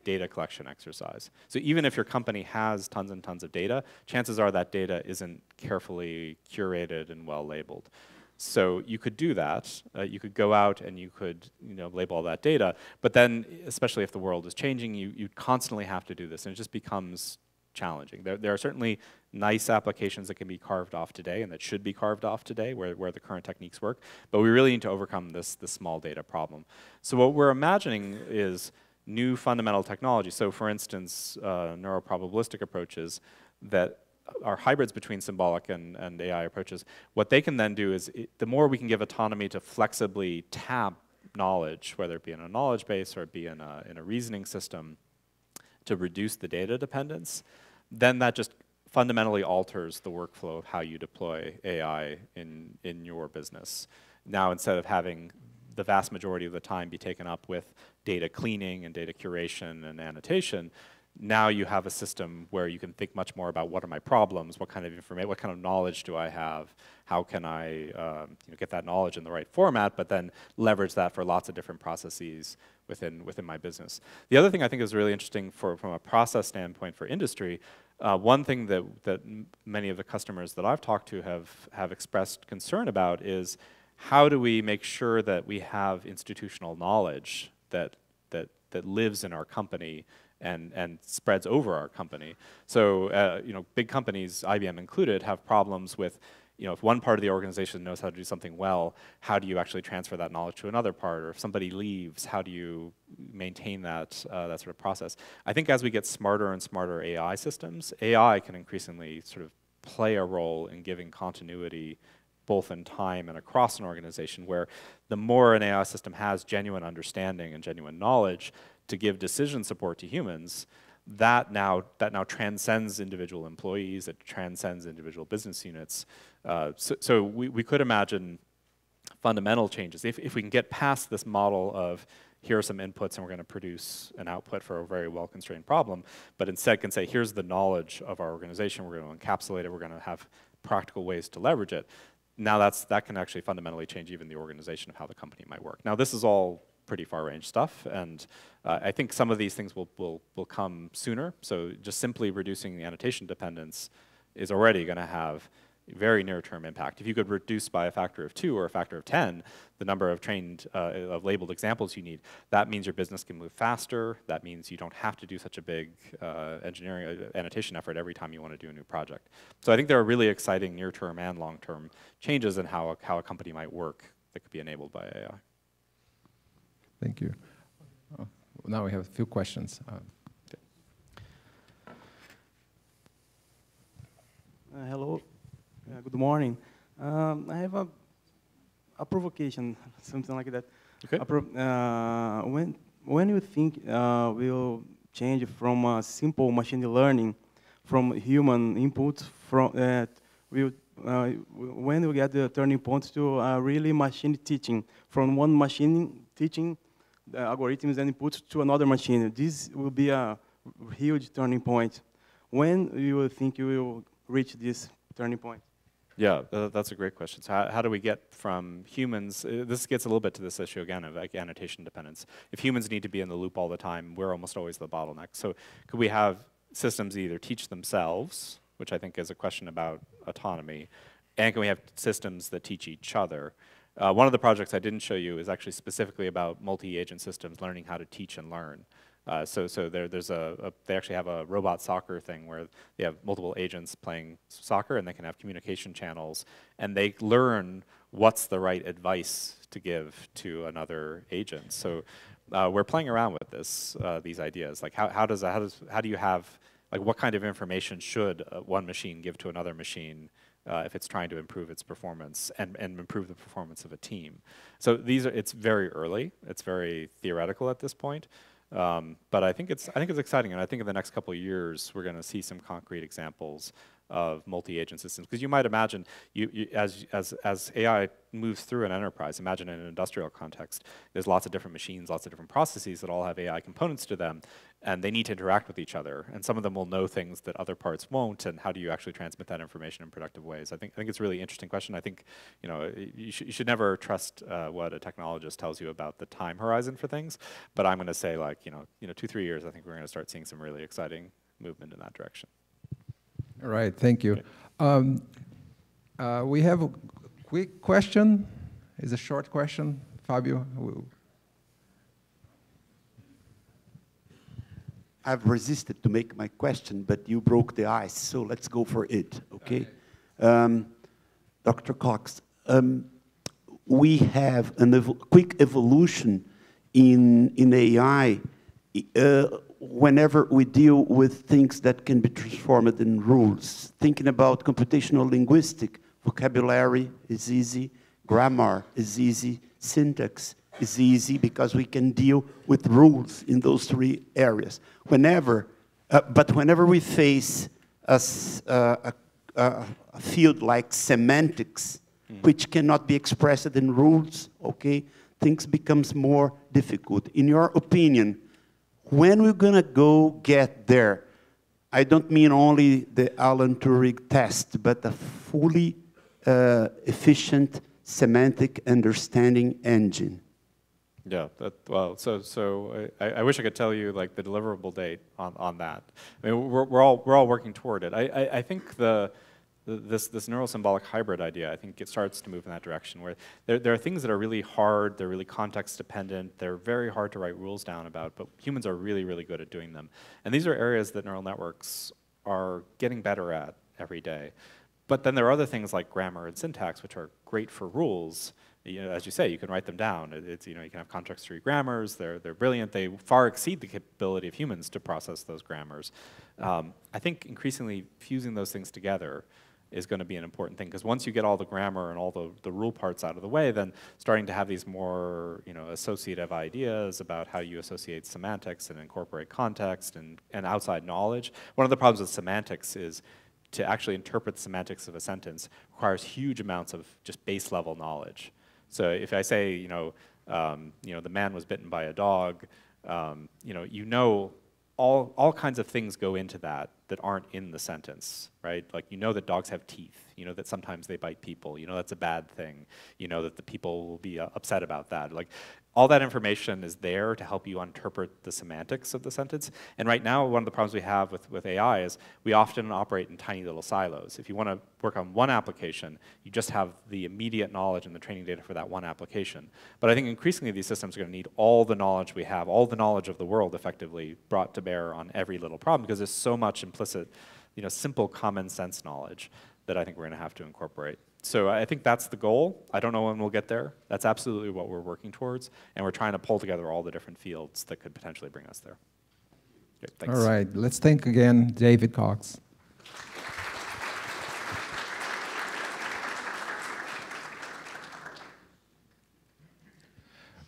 data collection exercise. So even if your company has tons and tons of data, chances are that data isn't carefully curated and well labeled. So you could do that. You could go out and you could label all that data. But then, especially if the world is changing, you constantly have to do this, and it just becomes challenging. There are certainly nice applications that can be carved off today and that should be carved off today where the current techniques work, but we really need to overcome this small data problem. So what we're imagining is new fundamental technology. So for instance, neuroprobabilistic approaches that are hybrids between symbolic and AI approaches. What they can then do is, the more we can give autonomy to flexibly tap knowledge, whether it be in a knowledge base or it be in a reasoning system, to reduce the data dependence, then that just fundamentally alters the workflow of how you deploy AI in your business. Now, instead of having the vast majority of the time be taken up with data cleaning and data curation and annotation, now you have a system where you can think much more about what are my problems, what kind of information, what kind of knowledge do I have, how can I get that knowledge in the right format, but then leverage that for lots of different processes within my business. The other thing I think is really interesting from a process standpoint for industry, one thing that many of the customers that I've talked to have expressed concern about is, how do we make sure that we have institutional knowledge that lives in our company and spreads over our company? So big companies, IBM included, have problems with, if one part of the organization knows how to do something well, how do you actually transfer that knowledge to another part? Or if somebody leaves, how do you maintain that sort of process? I think as we get smarter and smarter AI systems, AI can increasingly sort of play a role in giving continuity both in time and across an organization, where the more an AI system has genuine understanding and genuine knowledge to give decision support to humans, that now transcends individual employees, it transcends individual business units. So we could imagine fundamental changes. If we can get past this model of, here are some inputs and we're going to produce an output for a very well-constrained problem, but instead can say, here's the knowledge of our organization, we're going to encapsulate it, we're going to have practical ways to leverage it. Now that can actually fundamentally change even the organization of how the company might work. Now this is all pretty far-range stuff, and I think some of these things will come sooner. So just simply reducing the annotation dependence is already going to have very near-term impact. If you could reduce by a factor of 2 or a factor of 10 the number of of labeled examples you need, that means your business can move faster. That means you don't have to do such a big engineering annotation effort every time you want to do a new project. So I think there are really exciting near-term and long-term changes in how a company might work that could be enabled by AI. Thank you. Now we have a few questions. Hello. Good morning. I have a provocation, something like that. Okay. When you think we'll change from simple machine learning, from human input, when we get the turning point to really machine teaching, from one machine teaching the algorithms and inputs to another machine, this will be a huge turning point. When you think you will reach this turning point? Yeah, that's a great question. So how do we get from humans, this gets a little bit to this issue again of like annotation dependence. If humans need to be in the loop all the time, we're almost always the bottleneck. So could we have systems either teach themselves, which I think is a question about autonomy, and can we have systems that teach each other? One of the projects I didn't show you is actually specifically about multi-agent systems learning how to teach and learn. So they actually have a robot soccer thing where they have multiple agents playing soccer and they can have communication channels and they learn what's the right advice to give to another agent. So we're playing around with these ideas. Like how do you have, like what kind of information should one machine give to another machine if it's trying to improve its performance and improve the performance of a team? So it's very early. It's very theoretical at this point. But I think it's exciting, and I think in the next couple of years we're going to see some concrete examples of multi-agent systems. Because you might imagine, as AI moves through an enterprise, imagine in an industrial context, there's lots of different machines, lots of different processes that all have AI components to them, and they need to interact with each other. And some of them will know things that other parts won't, and how do you actually transmit that information in productive ways? I think it's a really interesting question. I think you should never trust what a technologist tells you about the time horizon for things, but I'm going to say 2-3 years, I think we're going to start seeing some really exciting movement in that direction. All right, thank you. We have a quick question. It's a short question. Fabio? I've resisted to make my question, but you broke the ice, so let's go for it, okay? Dr. Cox, we have a quick evolution in AI whenever we deal with things that can be transformed in rules. Thinking about computational linguistics, vocabulary is easy, grammar is easy, syntax is easy because we can deal with rules in those three areas. But whenever we face a field like semantics, which cannot be expressed in rules, okay, things becomes more difficult. In your opinion, when we're going to get there, I don't mean only the Alan Turing test, but a fully efficient semantic understanding engine. Yeah, so I wish I could tell you like the deliverable date on that. I mean, we're all working toward it. I think this neural symbolic hybrid idea, I think it starts to move in that direction where there are things that are really hard, they're really context dependent, they're very hard to write rules down about, but humans are really, really good at doing them. And these are areas that neural networks are getting better at every day. But then there are other things like grammar and syntax, which are great for rules. As you say, you can write them down. You can have context-free grammars. They're brilliant. They far exceed the capability of humans to process those grammars. I think increasingly fusing those things together is going to be an important thing, because once you get all the grammar and all the rule parts out of the way, then starting to have these more associative ideas about how you associate semantics and incorporate context and outside knowledge. One of the problems with semantics is to actually interpret the semantics of a sentence requires huge amounts of just base level knowledge. So if I say, the man was bitten by a dog, all kinds of things go into that aren't in the sentence, right? Like that dogs have teeth, that sometimes they bite people, that's a bad thing, that the people will be upset about that. Like all that information is there to help you interpret the semantics of the sentence. And right now, one of the problems we have with AI is we often operate in tiny little silos. If you want to work on one application, you just have the immediate knowledge and the training data for that one application. But I think increasingly these systems are going to need all the knowledge we have, all the knowledge of the world effectively brought to bear on every little problem, because there's so much implicit, simple common sense knowledge that I think we're going to have to incorporate. So I think that's the goal. I don't know when we'll get there. That's absolutely what we're working towards, and we're trying to pull together all the different fields that could potentially bring us there. Okay, thanks. All right, let's thank again David Cox.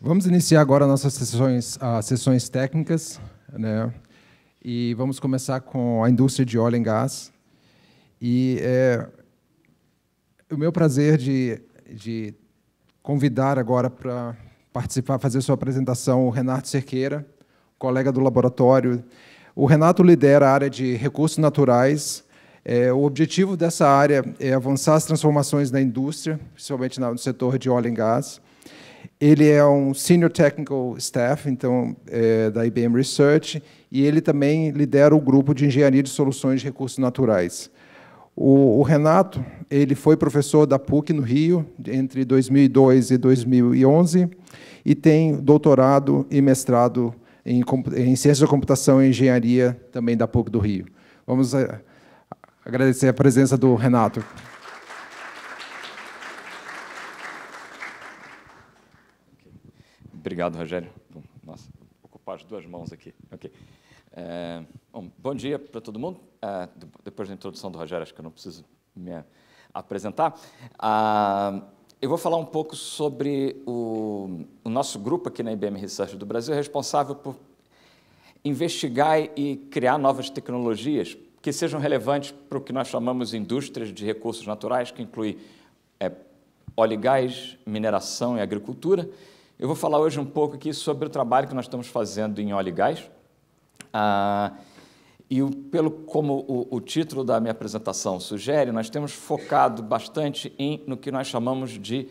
Vamos iniciar agora nossas sessões técnicas, né? E vamos começar com a indústria de óleo e gás. E é o meu prazer de convidar agora para participar, fazer sua apresentação, o Renato Cerqueira, colega do laboratório. O Renato lidera a área de recursos naturais. O objetivo dessa área é avançar as transformações na indústria, principalmente no setor de óleo e gás. Ele é um Senior Technical Staff, então, da IBM Research, e ele também lidera o grupo de Engenharia de Soluções de Recursos Naturais. O Renato, ele foi professor da PUC no Rio, entre 2002 e 2011, e tem doutorado e mestrado em Ciências da Computação e Engenharia, também da PUC do Rio. Vamos agradecer a presença do Renato. Obrigado, Rogério. Nossa, vou ocupar as duas mãos aqui. Okay. Bom dia para todo mundo. Depois da introdução do Rogério, acho que eu não preciso me apresentar. Eu vou falar um pouco sobre o nosso grupo aqui na IBM Research do Brasil, responsável por investigar e criar novas tecnologias que sejam relevantes para o que nós chamamos de indústrias de recursos naturais, que inclui óleo e gás, mineração e agricultura. Eu vou falar hoje um pouco aqui sobre o trabalho que nós estamos fazendo em óleo e gás. Como o título da minha apresentação sugere, nós temos focado bastante no que nós chamamos de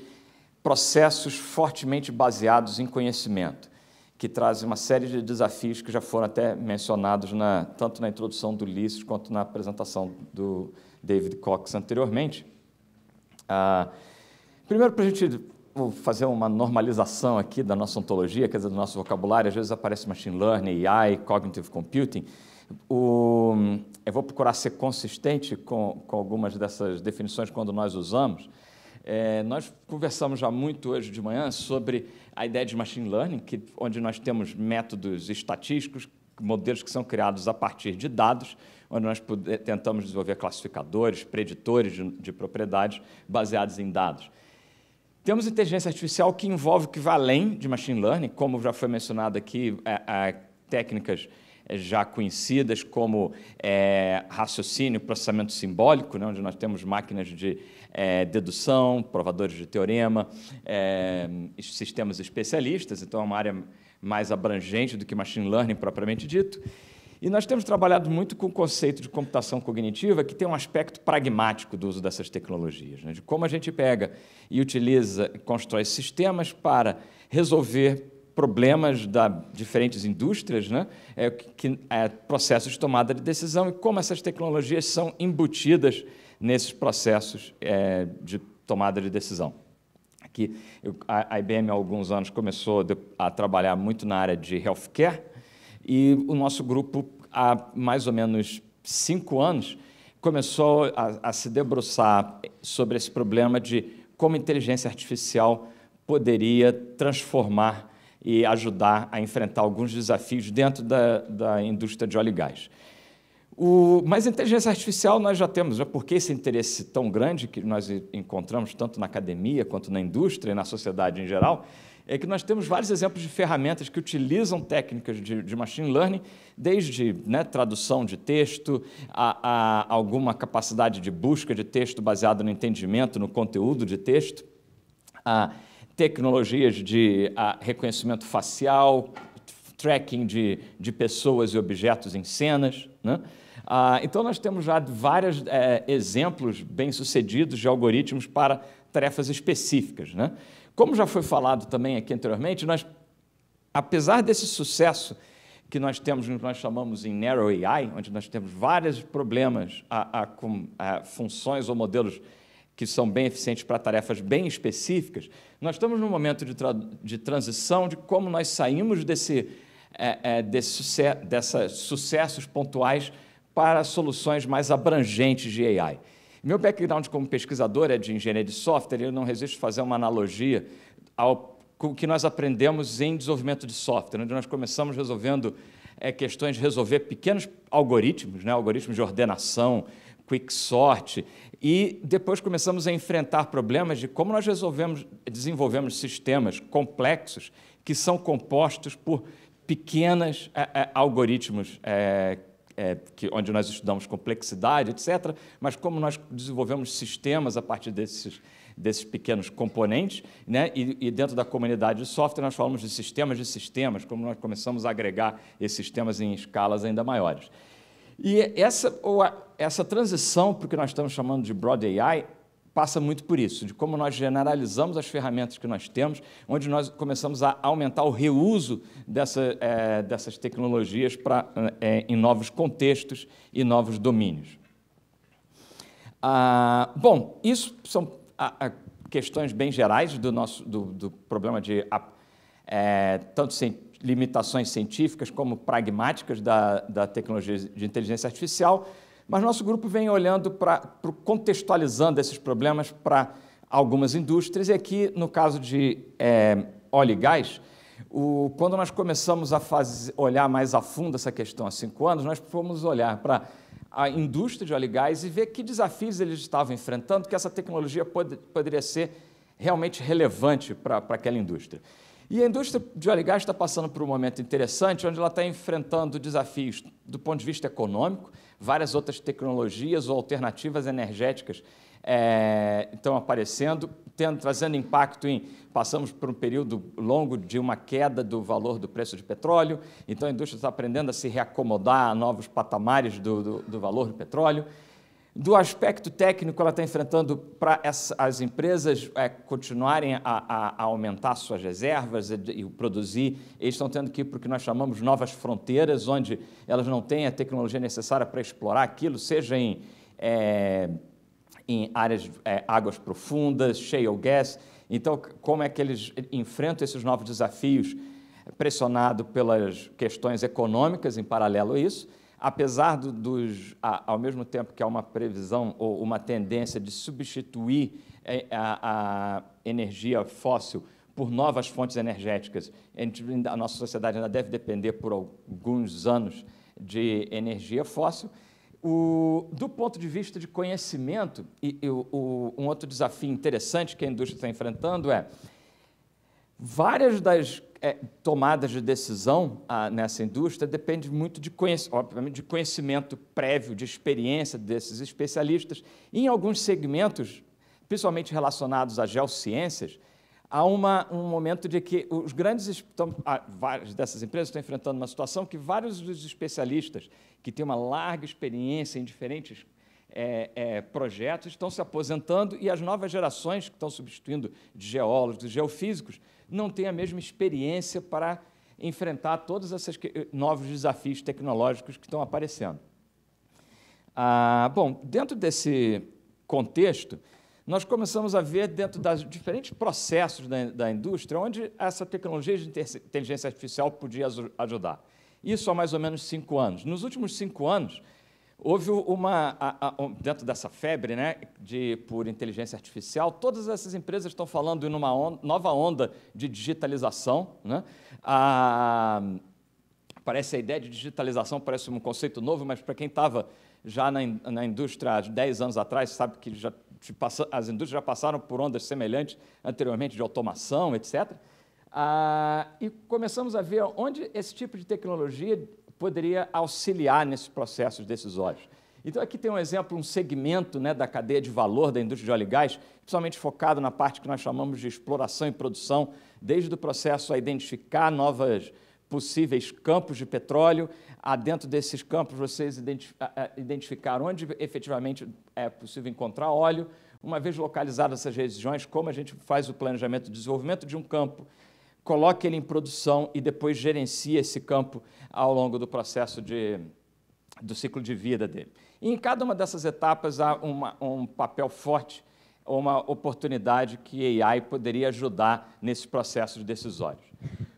processos fortemente baseados em conhecimento, que trazem uma série de desafios que já foram até mencionados tanto na introdução do Ulisses quanto na apresentação do David Cox anteriormente. Primeiro, para a gente fazer uma normalização aqui da nossa ontologia, quer dizer, do nosso vocabulário, às vezes aparece machine learning, AI, cognitive computing. Eu vou procurar ser consistente com algumas dessas definições quando nós usamos. Nós conversamos já muito hoje de manhã sobre a ideia de machine learning, onde nós temos métodos estatísticos, modelos que são criados a partir de dados, onde nós tentamos desenvolver classificadores, preditores de propriedades baseados em dados. Temos inteligência artificial que envolve, que vai além de machine learning, como já foi mencionado aqui, técnicas já conhecidas como raciocínio, processamento simbólico, né, onde nós temos máquinas de dedução, provadores de teorema, sistemas especialistas, então é uma área mais abrangente do que machine learning propriamente dito. E nós temos trabalhado muito com o conceito de computação cognitiva, que tem um aspecto pragmático do uso dessas tecnologias, né? De como a gente pega e utiliza e constrói sistemas para resolver problemas de diferentes indústrias, né? Processos de tomada de decisão, e como essas tecnologias são embutidas nesses processos de tomada de decisão. Aqui, a IBM, há alguns anos, começou a trabalhar muito na área de healthcare, e o nosso grupo, há mais ou menos 5 anos, começou a se debruçar sobre esse problema de como a inteligência artificial poderia transformar e ajudar a enfrentar alguns desafios dentro da indústria de óleo e gás. Mas a inteligência artificial nós já temos, por que esse interesse tão grande que nós encontramos tanto na academia quanto na indústria e na sociedade em geral, é que nós temos vários exemplos de ferramentas que utilizam técnicas de machine learning, desde tradução de texto, a alguma capacidade de busca de texto baseado no entendimento, no conteúdo de texto, a tecnologias de reconhecimento facial, tracking de pessoas e objetos em cenas, né? Então, nós temos já vários exemplos bem-sucedidos de algoritmos para tarefas específicas, né? Como já foi falado também aqui anteriormente, apesar desse sucesso que nós temos no que nós chamamos em Narrow AI, onde nós temos vários problemas com funções ou modelos que são bem eficientes para tarefas bem específicas, nós estamos num momento de transição de como nós saímos desses sucessos pontuais para soluções mais abrangentes de AI. Meu background como pesquisador é de engenharia de software, e eu não resisto a fazer uma analogia com o que nós aprendemos em desenvolvimento de software, onde nós começamos resolvendo questões de resolver pequenos algoritmos, né, algoritmos de ordenação, quicksort, e depois começamos a enfrentar problemas de como nós desenvolvemos sistemas complexos que são compostos por pequenos algoritmos, onde nós estudamos complexidade, etc., mas como nós desenvolvemos sistemas a partir desses pequenos componentes, né? E dentro da comunidade de software nós falamos de sistemas, como nós começamos a agregar esses sistemas em escalas ainda maiores. E essa transição para o que nós estamos chamando de Broad AI passa muito por isso, de como nós generalizamos as ferramentas que nós temos, onde nós começamos a aumentar o reuso dessas tecnologias em novos contextos e novos domínios. Bom, isso são questões bem gerais do problema de tanto limitações científicas como pragmáticas da tecnologia de inteligência artificial, mas nosso grupo vem olhando contextualizando esses problemas para algumas indústrias, e aqui, no caso de óleo e gás, quando nós começamos a olhar mais a fundo essa questão há 5 anos, nós fomos olhar para a indústria de óleo e gás e ver que desafios eles estavam enfrentando, que essa tecnologia poderia ser realmente relevante para aquela indústria. E a indústria de óleo e gás está passando por um momento interessante, onde ela está enfrentando desafios do ponto de vista econômico, várias outras tecnologias ou alternativas energéticas estão aparecendo, trazendo impacto passamos por um período longo de uma queda do valor do preço de petróleo, então a indústria está aprendendo a se reacomodar a novos patamares do valor do petróleo. Do aspecto técnico, ela está enfrentando para as empresas continuarem a aumentar suas reservas e produzir. Eles estão tendo que ir para o que nós chamamos de novas fronteiras, onde elas não têm a tecnologia necessária para explorar aquilo, seja em áreas, águas profundas, shale gas. Então, como é que eles enfrentam esses novos desafios pressionados pelas questões econômicas em paralelo a isso? Apesar ao mesmo tempo que há uma previsão ou uma tendência de substituir a energia fóssil por novas fontes energéticas, a nossa sociedade ainda deve depender por alguns anos de energia fóssil. Do ponto de vista de conhecimento, um outro desafio interessante que a indústria está enfrentando várias das tomadas de decisão nessa indústria dependem muito obviamente, de conhecimento prévio, de experiência desses especialistas. E em alguns segmentos, principalmente relacionados a geociências, há um momento de que várias dessas empresas estão enfrentando uma situação que vários dos especialistas que têm uma larga experiência em diferentes projetos estão se aposentando, e as novas gerações que estão substituindo de geólogos, de geofísicos, não têm a mesma experiência para enfrentar todos esses novos desafios tecnológicos que estão aparecendo. Bom, dentro desse contexto, nós começamos a ver dentro dos diferentes processos da indústria onde essa tecnologia de inteligência artificial podia ajudar. Isso há mais ou menos 5 anos. Nos últimos 5 anos, houve dentro dessa febre, né, por inteligência artificial, todas essas empresas estão falando em uma nova onda de digitalização, né? Parece a ideia de digitalização, parece um conceito novo, mas para quem estava já na indústria há 10 anos atrás, sabe que as indústrias já passaram por ondas semelhantes anteriormente de automação, etc. E começamos a ver onde esse tipo de tecnologia poderia auxiliar nesses processos decisórios. Então, aqui tem um exemplo, um segmento, né, da cadeia de valor da indústria de óleo e gás, principalmente focado na parte que nós chamamos de exploração e produção, desde o processo a identificar novos possíveis campos de petróleo, dentro desses campos vocês identificar onde efetivamente é possível encontrar óleo. Uma vez localizadas essas regiões, como a gente faz o planejamento de desenvolvimento de um campo, coloca ele em produção e depois gerencia esse campo ao longo do processo do ciclo de vida dele. E em cada uma dessas etapas há um papel forte, uma oportunidade que a AI poderia ajudar nesses processos decisórios.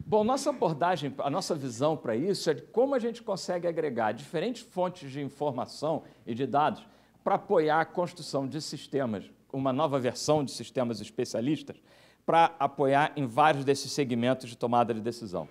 Bom, nossa abordagem, a nossa visão para isso é de como a gente consegue agregar diferentes fontes de informação e de dados para apoiar a construção de sistemas, uma nova versão de sistemas especialistas, para apoiar em vários desses segmentos de tomada de decisão.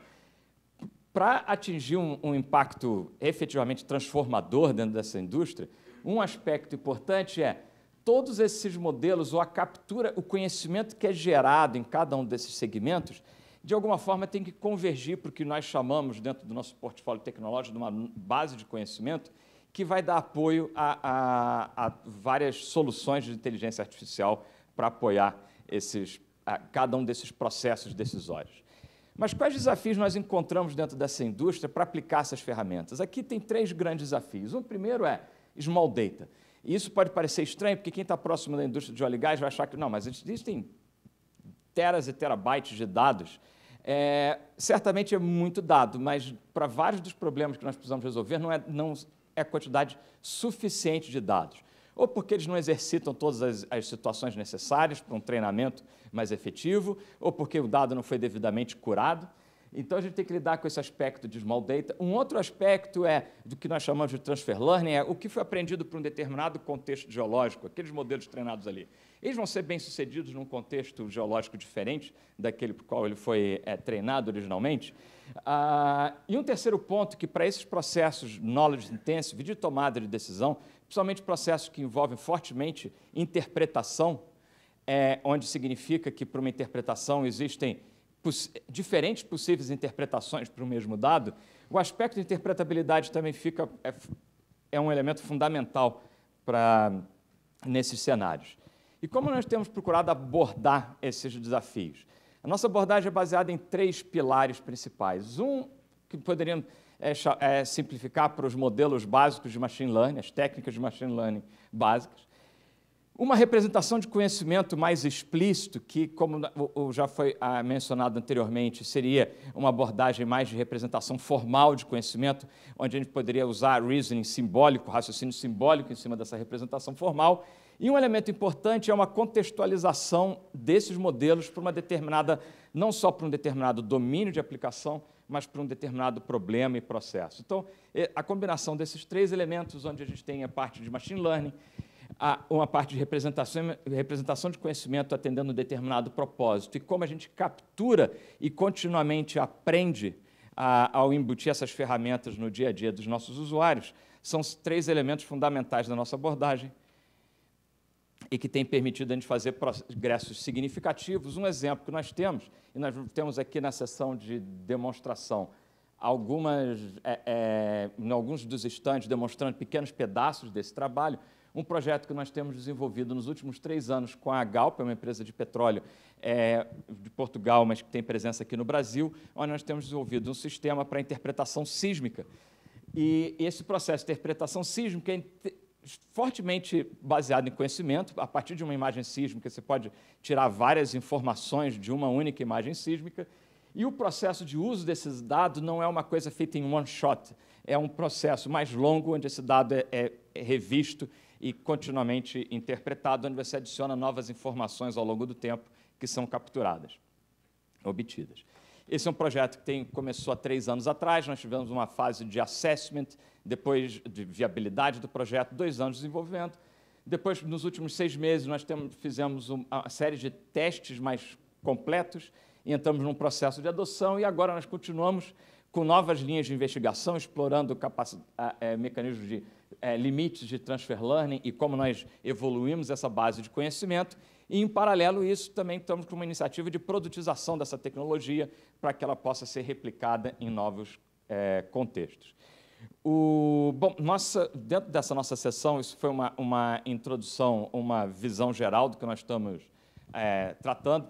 Para atingir um impacto efetivamente transformador dentro dessa indústria, um aspecto importante é todos esses modelos, ou a captura, o conhecimento que é gerado em cada um desses segmentos, de alguma forma, tem que convergir para o que nós chamamos, dentro do nosso portfólio tecnológico, de uma base de conhecimento que vai dar apoio a várias soluções de inteligência artificial para apoiar cada um desses processos decisórios. Mas quais desafios nós encontramos dentro dessa indústria para aplicar essas ferramentas? Aqui tem 3 grandes desafios. O primeiro é small data. E isso pode parecer estranho, porque quem está próximo da indústria de óleo e gás vai achar que não, mas existem teras e terabytes de dados. Certamente é muito dado, mas para vários dos problemas que nós precisamos resolver não é quantidade suficiente de dados. Ou porque eles não exercitam todas as situações necessárias para um treinamento mais efetivo, ou porque o dado não foi devidamente curado. Então, a gente tem que lidar com esse aspecto de small data. Um outro aspecto do que nós chamamos de transfer learning, é o que foi aprendido para um determinado contexto geológico, aqueles modelos treinados ali. Eles vão ser bem-sucedidos num contexto geológico diferente daquele para o qual ele foi treinado originalmente. E um terceiro ponto, que para esses processos knowledge intensive de tomada de decisão, principalmente processos que envolvem fortemente interpretação, onde significa que para uma interpretação existem diferentes possíveis interpretações para o mesmo dado, o aspecto de interpretabilidade também é um elemento fundamental nesses cenários. E como nós temos procurado abordar esses desafios? A nossa abordagem é baseada em 3 pilares principais. Um, que poderíamos simplificar para os modelos básicos de machine learning, as técnicas de machine learning básicas. Uma representação de conhecimento mais explícito, que, como já foi mencionado anteriormente, seria uma abordagem mais de representação formal de conhecimento, onde a gente poderia usar reasoning simbólico, raciocínio simbólico em cima dessa representação formal. E um elemento importante é uma contextualização desses modelos para uma determinada, não só para um determinado domínio de aplicação, mas para um determinado problema e processo. Então, a combinação desses 3 elementos, onde a gente tem a parte de machine learning, uma parte de representação de conhecimento atendendo um determinado propósito, e como a gente captura e continuamente aprende ao embutir essas ferramentas no dia a dia dos nossos usuários, são os 3 elementos fundamentais da nossa abordagem e que têm permitido a gente fazer progressos significativos. Um exemplo que nós temos, e nós temos aqui na sessão de demonstração, em alguns dos estandes demonstrando pequenos pedaços desse trabalho, um projeto que nós temos desenvolvido nos últimos 3 anos com a Galp, uma empresa de petróleo de Portugal, mas que tem presença aqui no Brasil, onde nós temos desenvolvido um sistema para interpretação sísmica. E esse processo de interpretação sísmica é fortemente baseado em conhecimento. A partir de uma imagem sísmica, você pode tirar várias informações de uma única imagem sísmica, e o processo de uso desses dados não é uma coisa feita em one shot, é um processo mais longo, onde esse dado é revisto e continuamente interpretado, onde você adiciona novas informações ao longo do tempo que são capturadas, obtidas. Esse é um projeto que começou há 3 anos atrás. Nós tivemos uma fase de assessment, depois de viabilidade do projeto, 2 anos de desenvolvimento. Depois, nos últimos 6 meses, nós fizemos uma série de testes mais completos e entramos num processo de adoção, e agora nós continuamos com novas linhas de investigação, explorando mecanismos de limites de transfer learning e como nós evoluímos essa base de conhecimento. E, em paralelo a isso, também estamos com uma iniciativa de produtização dessa tecnologia para que ela possa ser replicada em novos contextos. Dentro dessa nossa sessão, isso foi uma introdução, uma visão geral do que nós estamos tratando.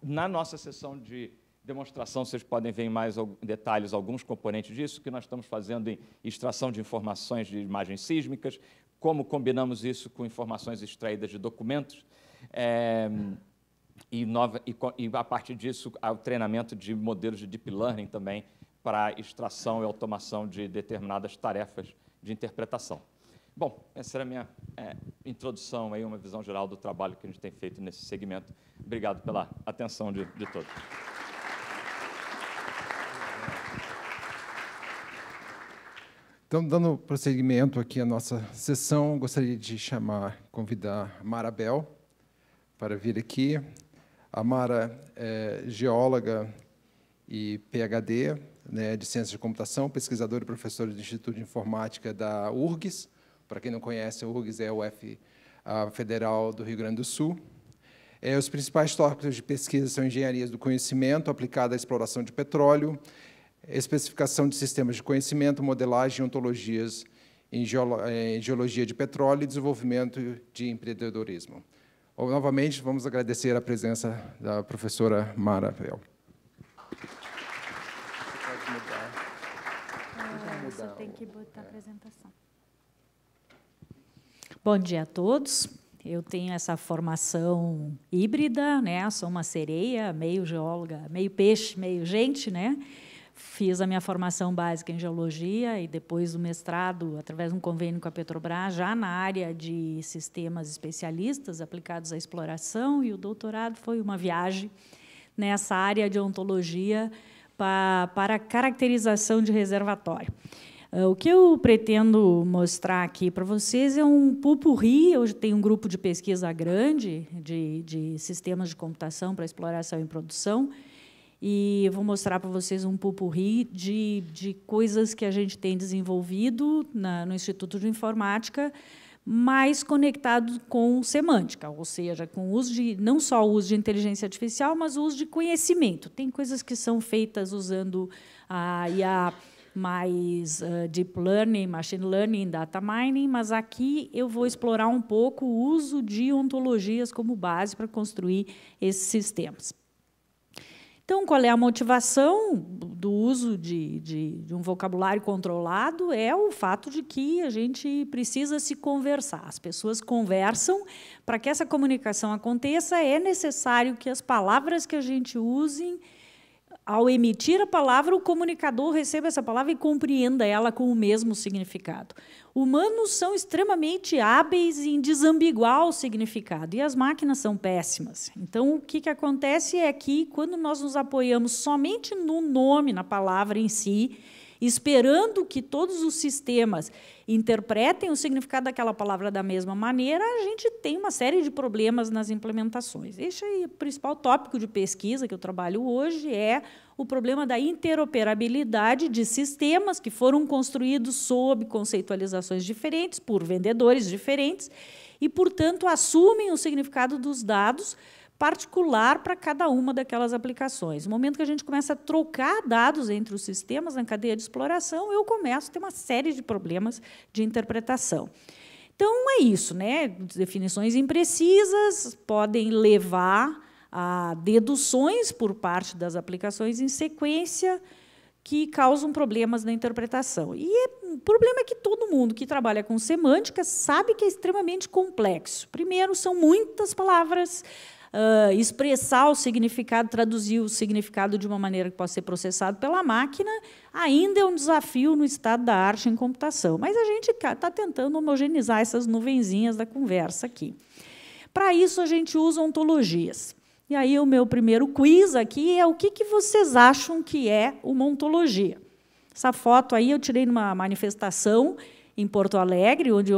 Na nossa sessão de demonstração, vocês podem ver em mais detalhes alguns componentes disso, que nós estamos fazendo em extração de informações de imagens sísmicas, como combinamos isso com informações extraídas de documentos, e a partir disso, o treinamento de modelos de deep learning também para extração e automação de determinadas tarefas de interpretação. Bom, essa era a minha introdução, aí, uma visão geral do trabalho que a gente tem feito nesse segmento. Obrigado pela atenção de todos. Então, dando prosseguimento aqui à nossa sessão, gostaria de convidar a Mara Bell para vir aqui. A Mara é geóloga e PhD, né, de Ciências de Computação, pesquisadora e professora do Instituto de Informática da URGS. Para quem não conhece, a URGS é a UF Federal do Rio Grande do Sul. Os principais tópicos de pesquisa são engenharias do conhecimento aplicada à exploração de petróleo, especificação de sistemas de conhecimento, modelagem e ontologias em geologia de petróleo e desenvolvimento de empreendedorismo. Novamente, vamos agradecer a presença da professora Mara Vel. Você tem que botar a apresentação. Bom dia a todos. Eu tenho essa formação híbrida, né? Sou uma sereia, meio geóloga, meio peixe, meio gente, né? Fiz a minha formação básica em geologia e depois do mestrado, através de um convênio com a Petrobras, já na área de sistemas especialistas aplicados à exploração, e o doutorado foi uma viagem nessa área de ontologia para caracterização de reservatório. O que eu pretendo mostrar aqui para vocês é um pupurri. Hoje tem um grupo de pesquisa grande de sistemas de computação para exploração e produção, e eu vou mostrar para vocês um pupurri de coisas que a gente tem desenvolvido no Instituto de Informática, mais conectado com semântica, ou seja, com o uso não só o uso de inteligência artificial, mas o uso de conhecimento. Tem coisas que são feitas usando a IA mais deep learning, machine learning, data mining, mas aqui eu vou explorar um pouco o uso de ontologias como base para construir esses sistemas. Então, qual é a motivação do uso de um vocabulário controlado? É o fato de que a gente precisa se conversar. As pessoas conversam. Para que essa comunicação aconteça, é necessário que as palavras que a gente use, ao emitir a palavra, o comunicador receba essa palavra e compreenda ela com o mesmo significado. Humanos são extremamente hábeis em desambiguar o significado, e as máquinas são péssimas. Então, o que acontece é que, quando nós nos apoiamos somente no nome, na palavra em si, esperando que todos os sistemas interpretem o significado daquela palavra da mesma maneira, a gente tem uma série de problemas nas implementações. Esse é o principal tópico de pesquisa que eu trabalho hoje, é o problema da interoperabilidade de sistemas que foram construídos sob conceitualizações diferentes, por vendedores diferentes, e, portanto, assumem o significado dos dados particular para cada uma daquelas aplicações. No momento que a gente começa a trocar dados entre os sistemas na cadeia de exploração, eu começo a ter uma série de problemas de interpretação. Então, é isso, né? Definições imprecisas podem levar a deduções por parte das aplicações em sequência que causam problemas na interpretação. E o problema é que todo mundo que trabalha com semântica sabe que é extremamente complexo. Primeiro, são muitas palavras. Expressar o significado, traduzir o significado de uma maneira que possa ser processado pela máquina, ainda é um desafio no estado da arte em computação. Mas a gente está tentando homogeneizar essas nuvenzinhas da conversa aqui. Para isso, a gente usa ontologias. E aí, o meu primeiro quiz aqui é o que vocês acham que é uma ontologia. Essa foto aí eu tirei numa manifestação em Porto Alegre, onde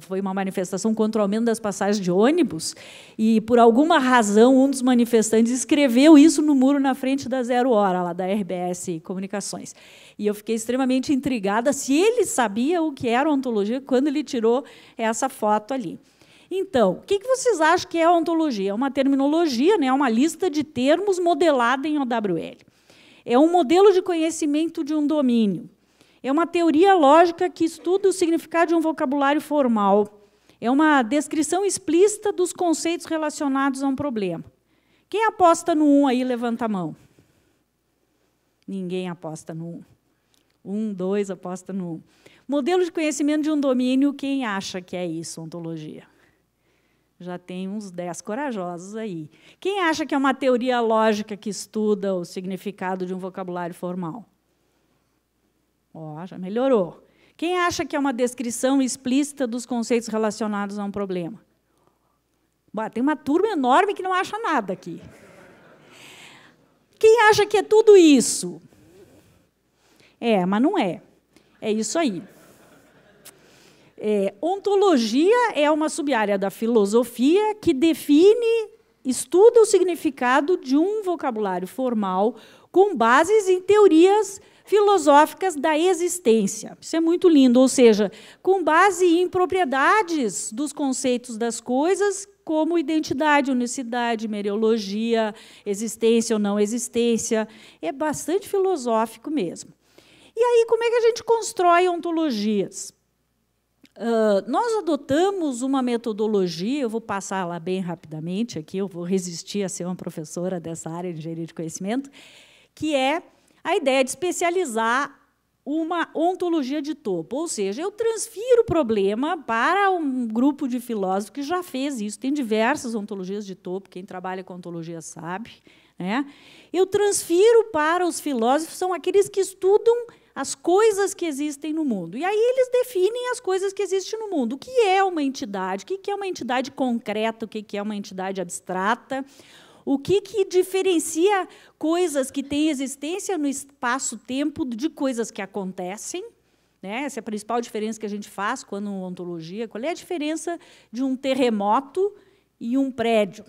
foi uma manifestação contra o aumento das passagens de ônibus, e, por alguma razão, um dos manifestantes escreveu isso no muro na frente da Zero Hora, lá da RBS Comunicações. E eu fiquei extremamente intrigada se ele sabia o que era ontologia quando ele tirou essa foto ali. Então, o que vocês acham que é a ontologia? É uma terminologia, né? É uma lista de termos modelada em OWL. É um modelo de conhecimento de um domínio. É uma teoria lógica que estuda o significado de um vocabulário formal. É uma descrição explícita dos conceitos relacionados a um problema. Quem aposta no 1 aí, levanta a mão. Ninguém aposta no 1. 1, 2, aposta no 1. Modelo de conhecimento de um domínio, quem acha que é isso, ontologia? Já tem uns 10 corajosos aí. Quem acha que é uma teoria lógica que estuda o significado de um vocabulário formal? Já melhorou. Quem acha que é uma descrição explícita dos conceitos relacionados a um problema? Tem uma turma enorme que não acha nada aqui. Quem acha que é tudo isso? Mas não é. É isso aí. Ontologia é uma sub-área da filosofia que estuda o significado de um vocabulário formal com bases em teorias filosóficas da existência. Isso é muito lindo, ou seja, com base em propriedades dos conceitos das coisas como identidade, unicidade, meriologia, existência ou não existência. É bastante filosófico mesmo. E aí, como é que a gente constrói ontologias? Nós adotamos uma metodologia, eu vou passar lá bem rapidamente, aqui eu vou resistir a ser uma professora dessa área de engenharia de conhecimento, que é a ideia de especializar uma ontologia de topo, ou seja, eu transfiro o problema para um grupo de filósofos que já fez isso, tem diversas ontologias de topo, quem trabalha com ontologia sabe, né? Eu transfiro para os filósofos, são aqueles que estudam as coisas que existem no mundo. E aí eles definem as coisas que existem no mundo. O que é uma entidade? O que é uma entidade concreta? O que é uma entidade abstrata? O que diferencia coisas que têm existência no espaço-tempo de coisas que acontecem? Né? Essa é a principal diferença que a gente faz quando ontologia. Qual é a diferença de um terremoto e um prédio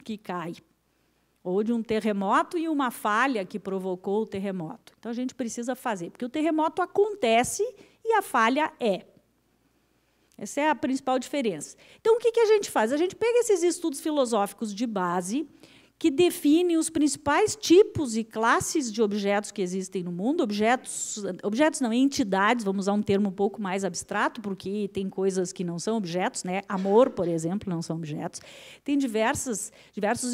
que cai? Ou de um terremoto e uma falha que provocou o terremoto. Então, a gente precisa fazer, porque o terremoto acontece e a falha é. Essa é a principal diferença. Então, o que a gente faz? A gente pega esses estudos filosóficos de base, que definem os principais tipos e classes de objetos que existem no mundo, objetos não, entidades, vamos usar um termo um pouco mais abstrato, porque tem coisas que não são objetos, né? Amor, por exemplo, não são objetos. Tem diversos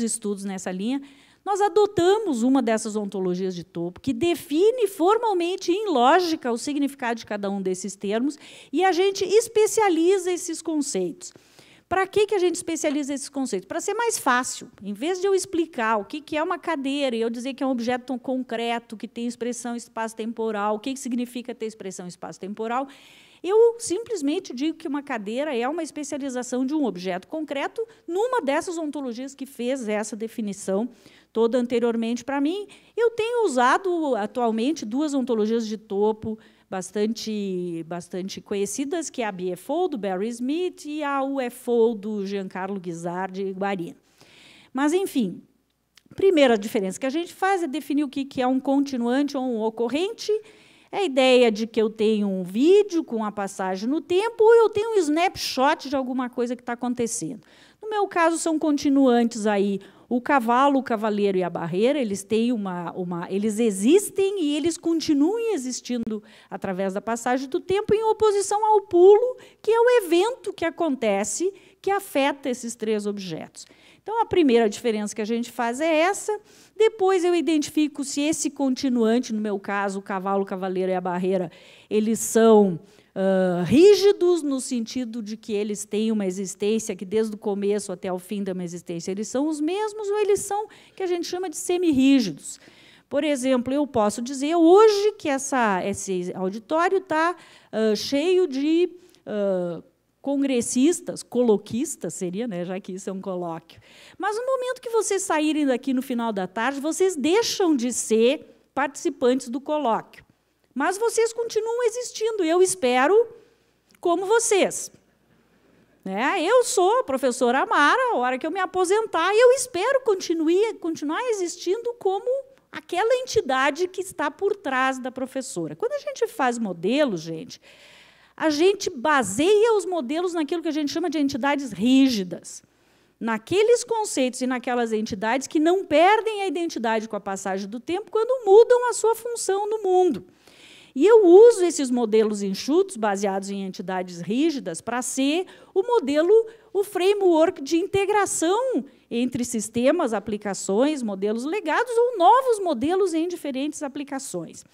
estudos nessa linha. Nós adotamos uma dessas ontologias de topo, que define formalmente, em lógica, o significado de cada um desses termos, e a gente especializa esses conceitos. Para que a gente especializa esses conceitos? Para ser mais fácil. Em vez de eu explicar o que é uma cadeira e eu dizer que é um objeto concreto, que tem expressão espaço-temporal, o que significa ter expressão espaço-temporal, eu simplesmente digo que uma cadeira é uma especialização de um objeto concreto numa dessas ontologias que fez essa definição toda anteriormente para mim. Eu tenho usado, atualmente, duas ontologias de topo bastante conhecidas, que é a BFO, do Barry Smith, e a UFO, do Giancarlo Guizzard e Guarino. Mas, enfim, a primeira diferença que a gente faz é definir o que é um continuante ou um ocorrente. É a ideia de que eu tenho um vídeo com a passagem no tempo ou eu tenho um snapshot de alguma coisa que está acontecendo. No meu caso, são continuantes aí o cavalo, o cavaleiro e a barreira, eles têm eles existem e eles continuam existindo através da passagem do tempo, em oposição ao pulo, que é o evento que acontece, que afeta esses três objetos. Então, a primeira diferença que a gente faz é essa. Depois, eu identifico se esse continuante, no meu caso, o cavalo, o cavaleiro e a barreira, eles são rígidos, no sentido de que eles têm uma existência que, desde o começo até o fim de uma existência, eles são os mesmos, ou eles são o que a gente chama de semi-rígidos. Por exemplo, eu posso dizer hoje que esse auditório está cheio de congressistas, coloquistas, seria, né, já que isso é um colóquio. Mas, no momento que vocês saírem daqui no final da tarde, vocês deixam de ser participantes do colóquio. Mas vocês continuam existindo, eu espero, como vocês. Né? Eu sou a professora Amara, a hora que eu me aposentar, eu espero continuar existindo como aquela entidade que está por trás da professora. Quando a gente faz modelos, gente, a gente baseia os modelos naquilo que a gente chama de entidades rígidas, naqueles conceitos e naquelas entidades que não perdem a identidade com a passagem do tempo quando mudam a sua função no mundo. E eu uso esses modelos enxutos, baseados em entidades rígidas, para ser o modelo, o framework de integração entre sistemas, aplicações, modelos legados ou novos modelos em diferentes aplicações.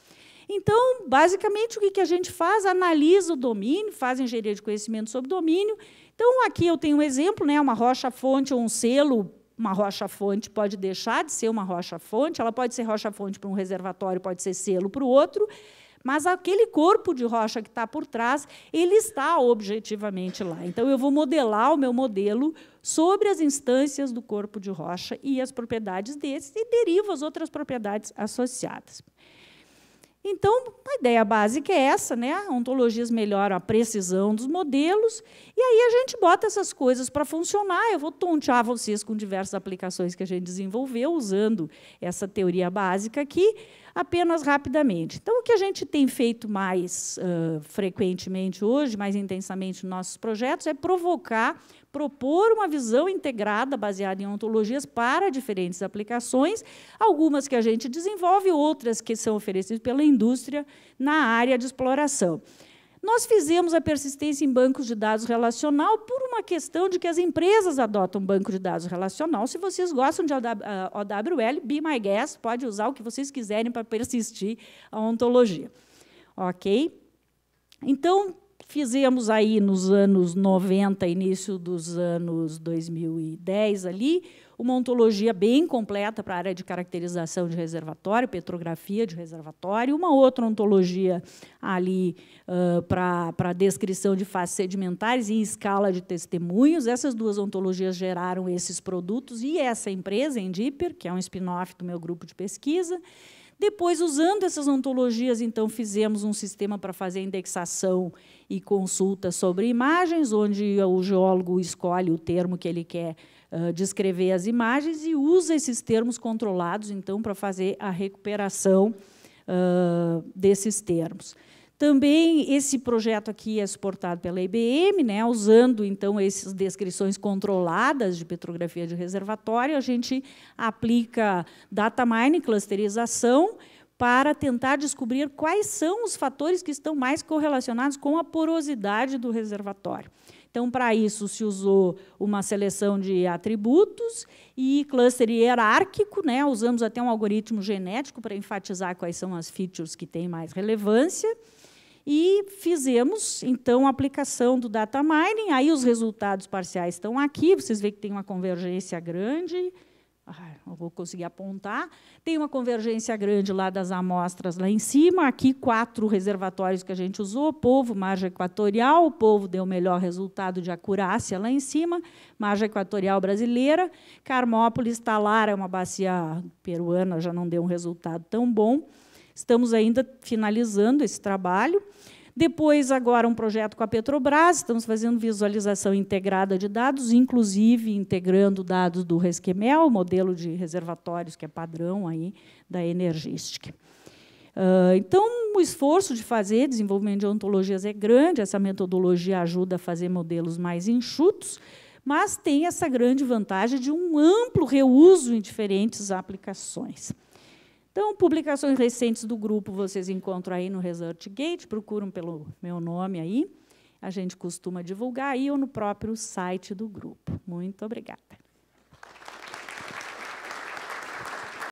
Então, basicamente, o que a gente faz? Analisa o domínio, faz engenharia de conhecimento sobre domínio. Então, aqui eu tenho um exemplo, né, uma rocha-fonte ou um selo. Uma rocha-fonte pode deixar de ser uma rocha-fonte, ela pode ser rocha-fonte para um reservatório, pode ser selo para o outro, mas aquele corpo de rocha que está por trás, ele está objetivamente lá. Então, eu vou modelar o meu modelo sobre as instâncias do corpo de rocha e as propriedades desses, e derivo as outras propriedades associadas. Então, a ideia básica é essa, né? Ontologias melhoram a precisão dos modelos, e aí a gente bota essas coisas para funcionar. Eu vou tontear vocês com diversas aplicações que a gente desenvolveu usando essa teoria básica aqui. apenas rapidamente. Então, o que a gente tem feito mais frequentemente hoje, mais intensamente nos nossos projetos, é propor uma visão integrada, baseada em ontologias, para diferentes aplicações, algumas que a gente desenvolve, outras que são oferecidas pela indústria na área de exploração. Nós fizemos a persistência em bancos de dados relacional por uma questão de que as empresas adotam banco de dados relacional. Se vocês gostam de OWL, be my guest, pode usar o que vocês quiserem para persistir a ontologia. Ok? Então, fizemos aí nos anos 90, início dos anos 2010, ali, uma ontologia bem completa para a área de caracterização de reservatório, petrografia de reservatório, uma outra ontologia ali para a descrição de faces sedimentares em escala de testemunhos. Essas duas ontologias geraram esses produtos e essa empresa, Endiper, que é um spin-off do meu grupo de pesquisa. Depois, usando essas ontologias, então, fizemos um sistema para fazer indexação e consulta sobre imagens, onde o geólogo escolhe o termo que ele quer descrever as imagens e usa esses termos controlados, então, para fazer a recuperação desses termos. Também, esse projeto aqui é suportado pela IBM, né, usando, então, essas descrições controladas de petrografia de reservatório, a gente aplica data mining, clusterização, para tentar descobrir quais são os fatores que estão mais correlacionados com a porosidade do reservatório. Então, para isso, se usou uma seleção de atributos e cluster hierárquico, né, usamos até um algoritmo genético para enfatizar quais são as features que têm mais relevância. E fizemos, então, a aplicação do data mining. Aí os resultados parciais estão aqui. Vocês veem que tem uma convergência grande. Não vou conseguir apontar. Tem uma convergência grande lá das amostras lá em cima. Aqui, 4 reservatórios que a gente usou. Polvo, margem equatorial. O polvo deu o melhor resultado de acurácia lá em cima. Margem equatorial brasileira. Carmópolis, Talar, é uma bacia peruana, já não deu um resultado tão bom. Estamos ainda finalizando esse trabalho. Depois, agora, um projeto com a Petrobras, estamos fazendo visualização integrada de dados, inclusive integrando dados do Resquemel, modelo de reservatórios que é padrão aí da Energistic. Então, o esforço de fazer desenvolvimento de ontologias é grande, essa metodologia ajuda a fazer modelos mais enxutos, mas tem essa grande vantagem de um amplo reuso em diferentes aplicações. Então, publicações recentes do grupo vocês encontram aí no ResearchGate, procuram pelo meu nome aí, a gente costuma divulgar aí ou no próprio site do grupo. Muito obrigada.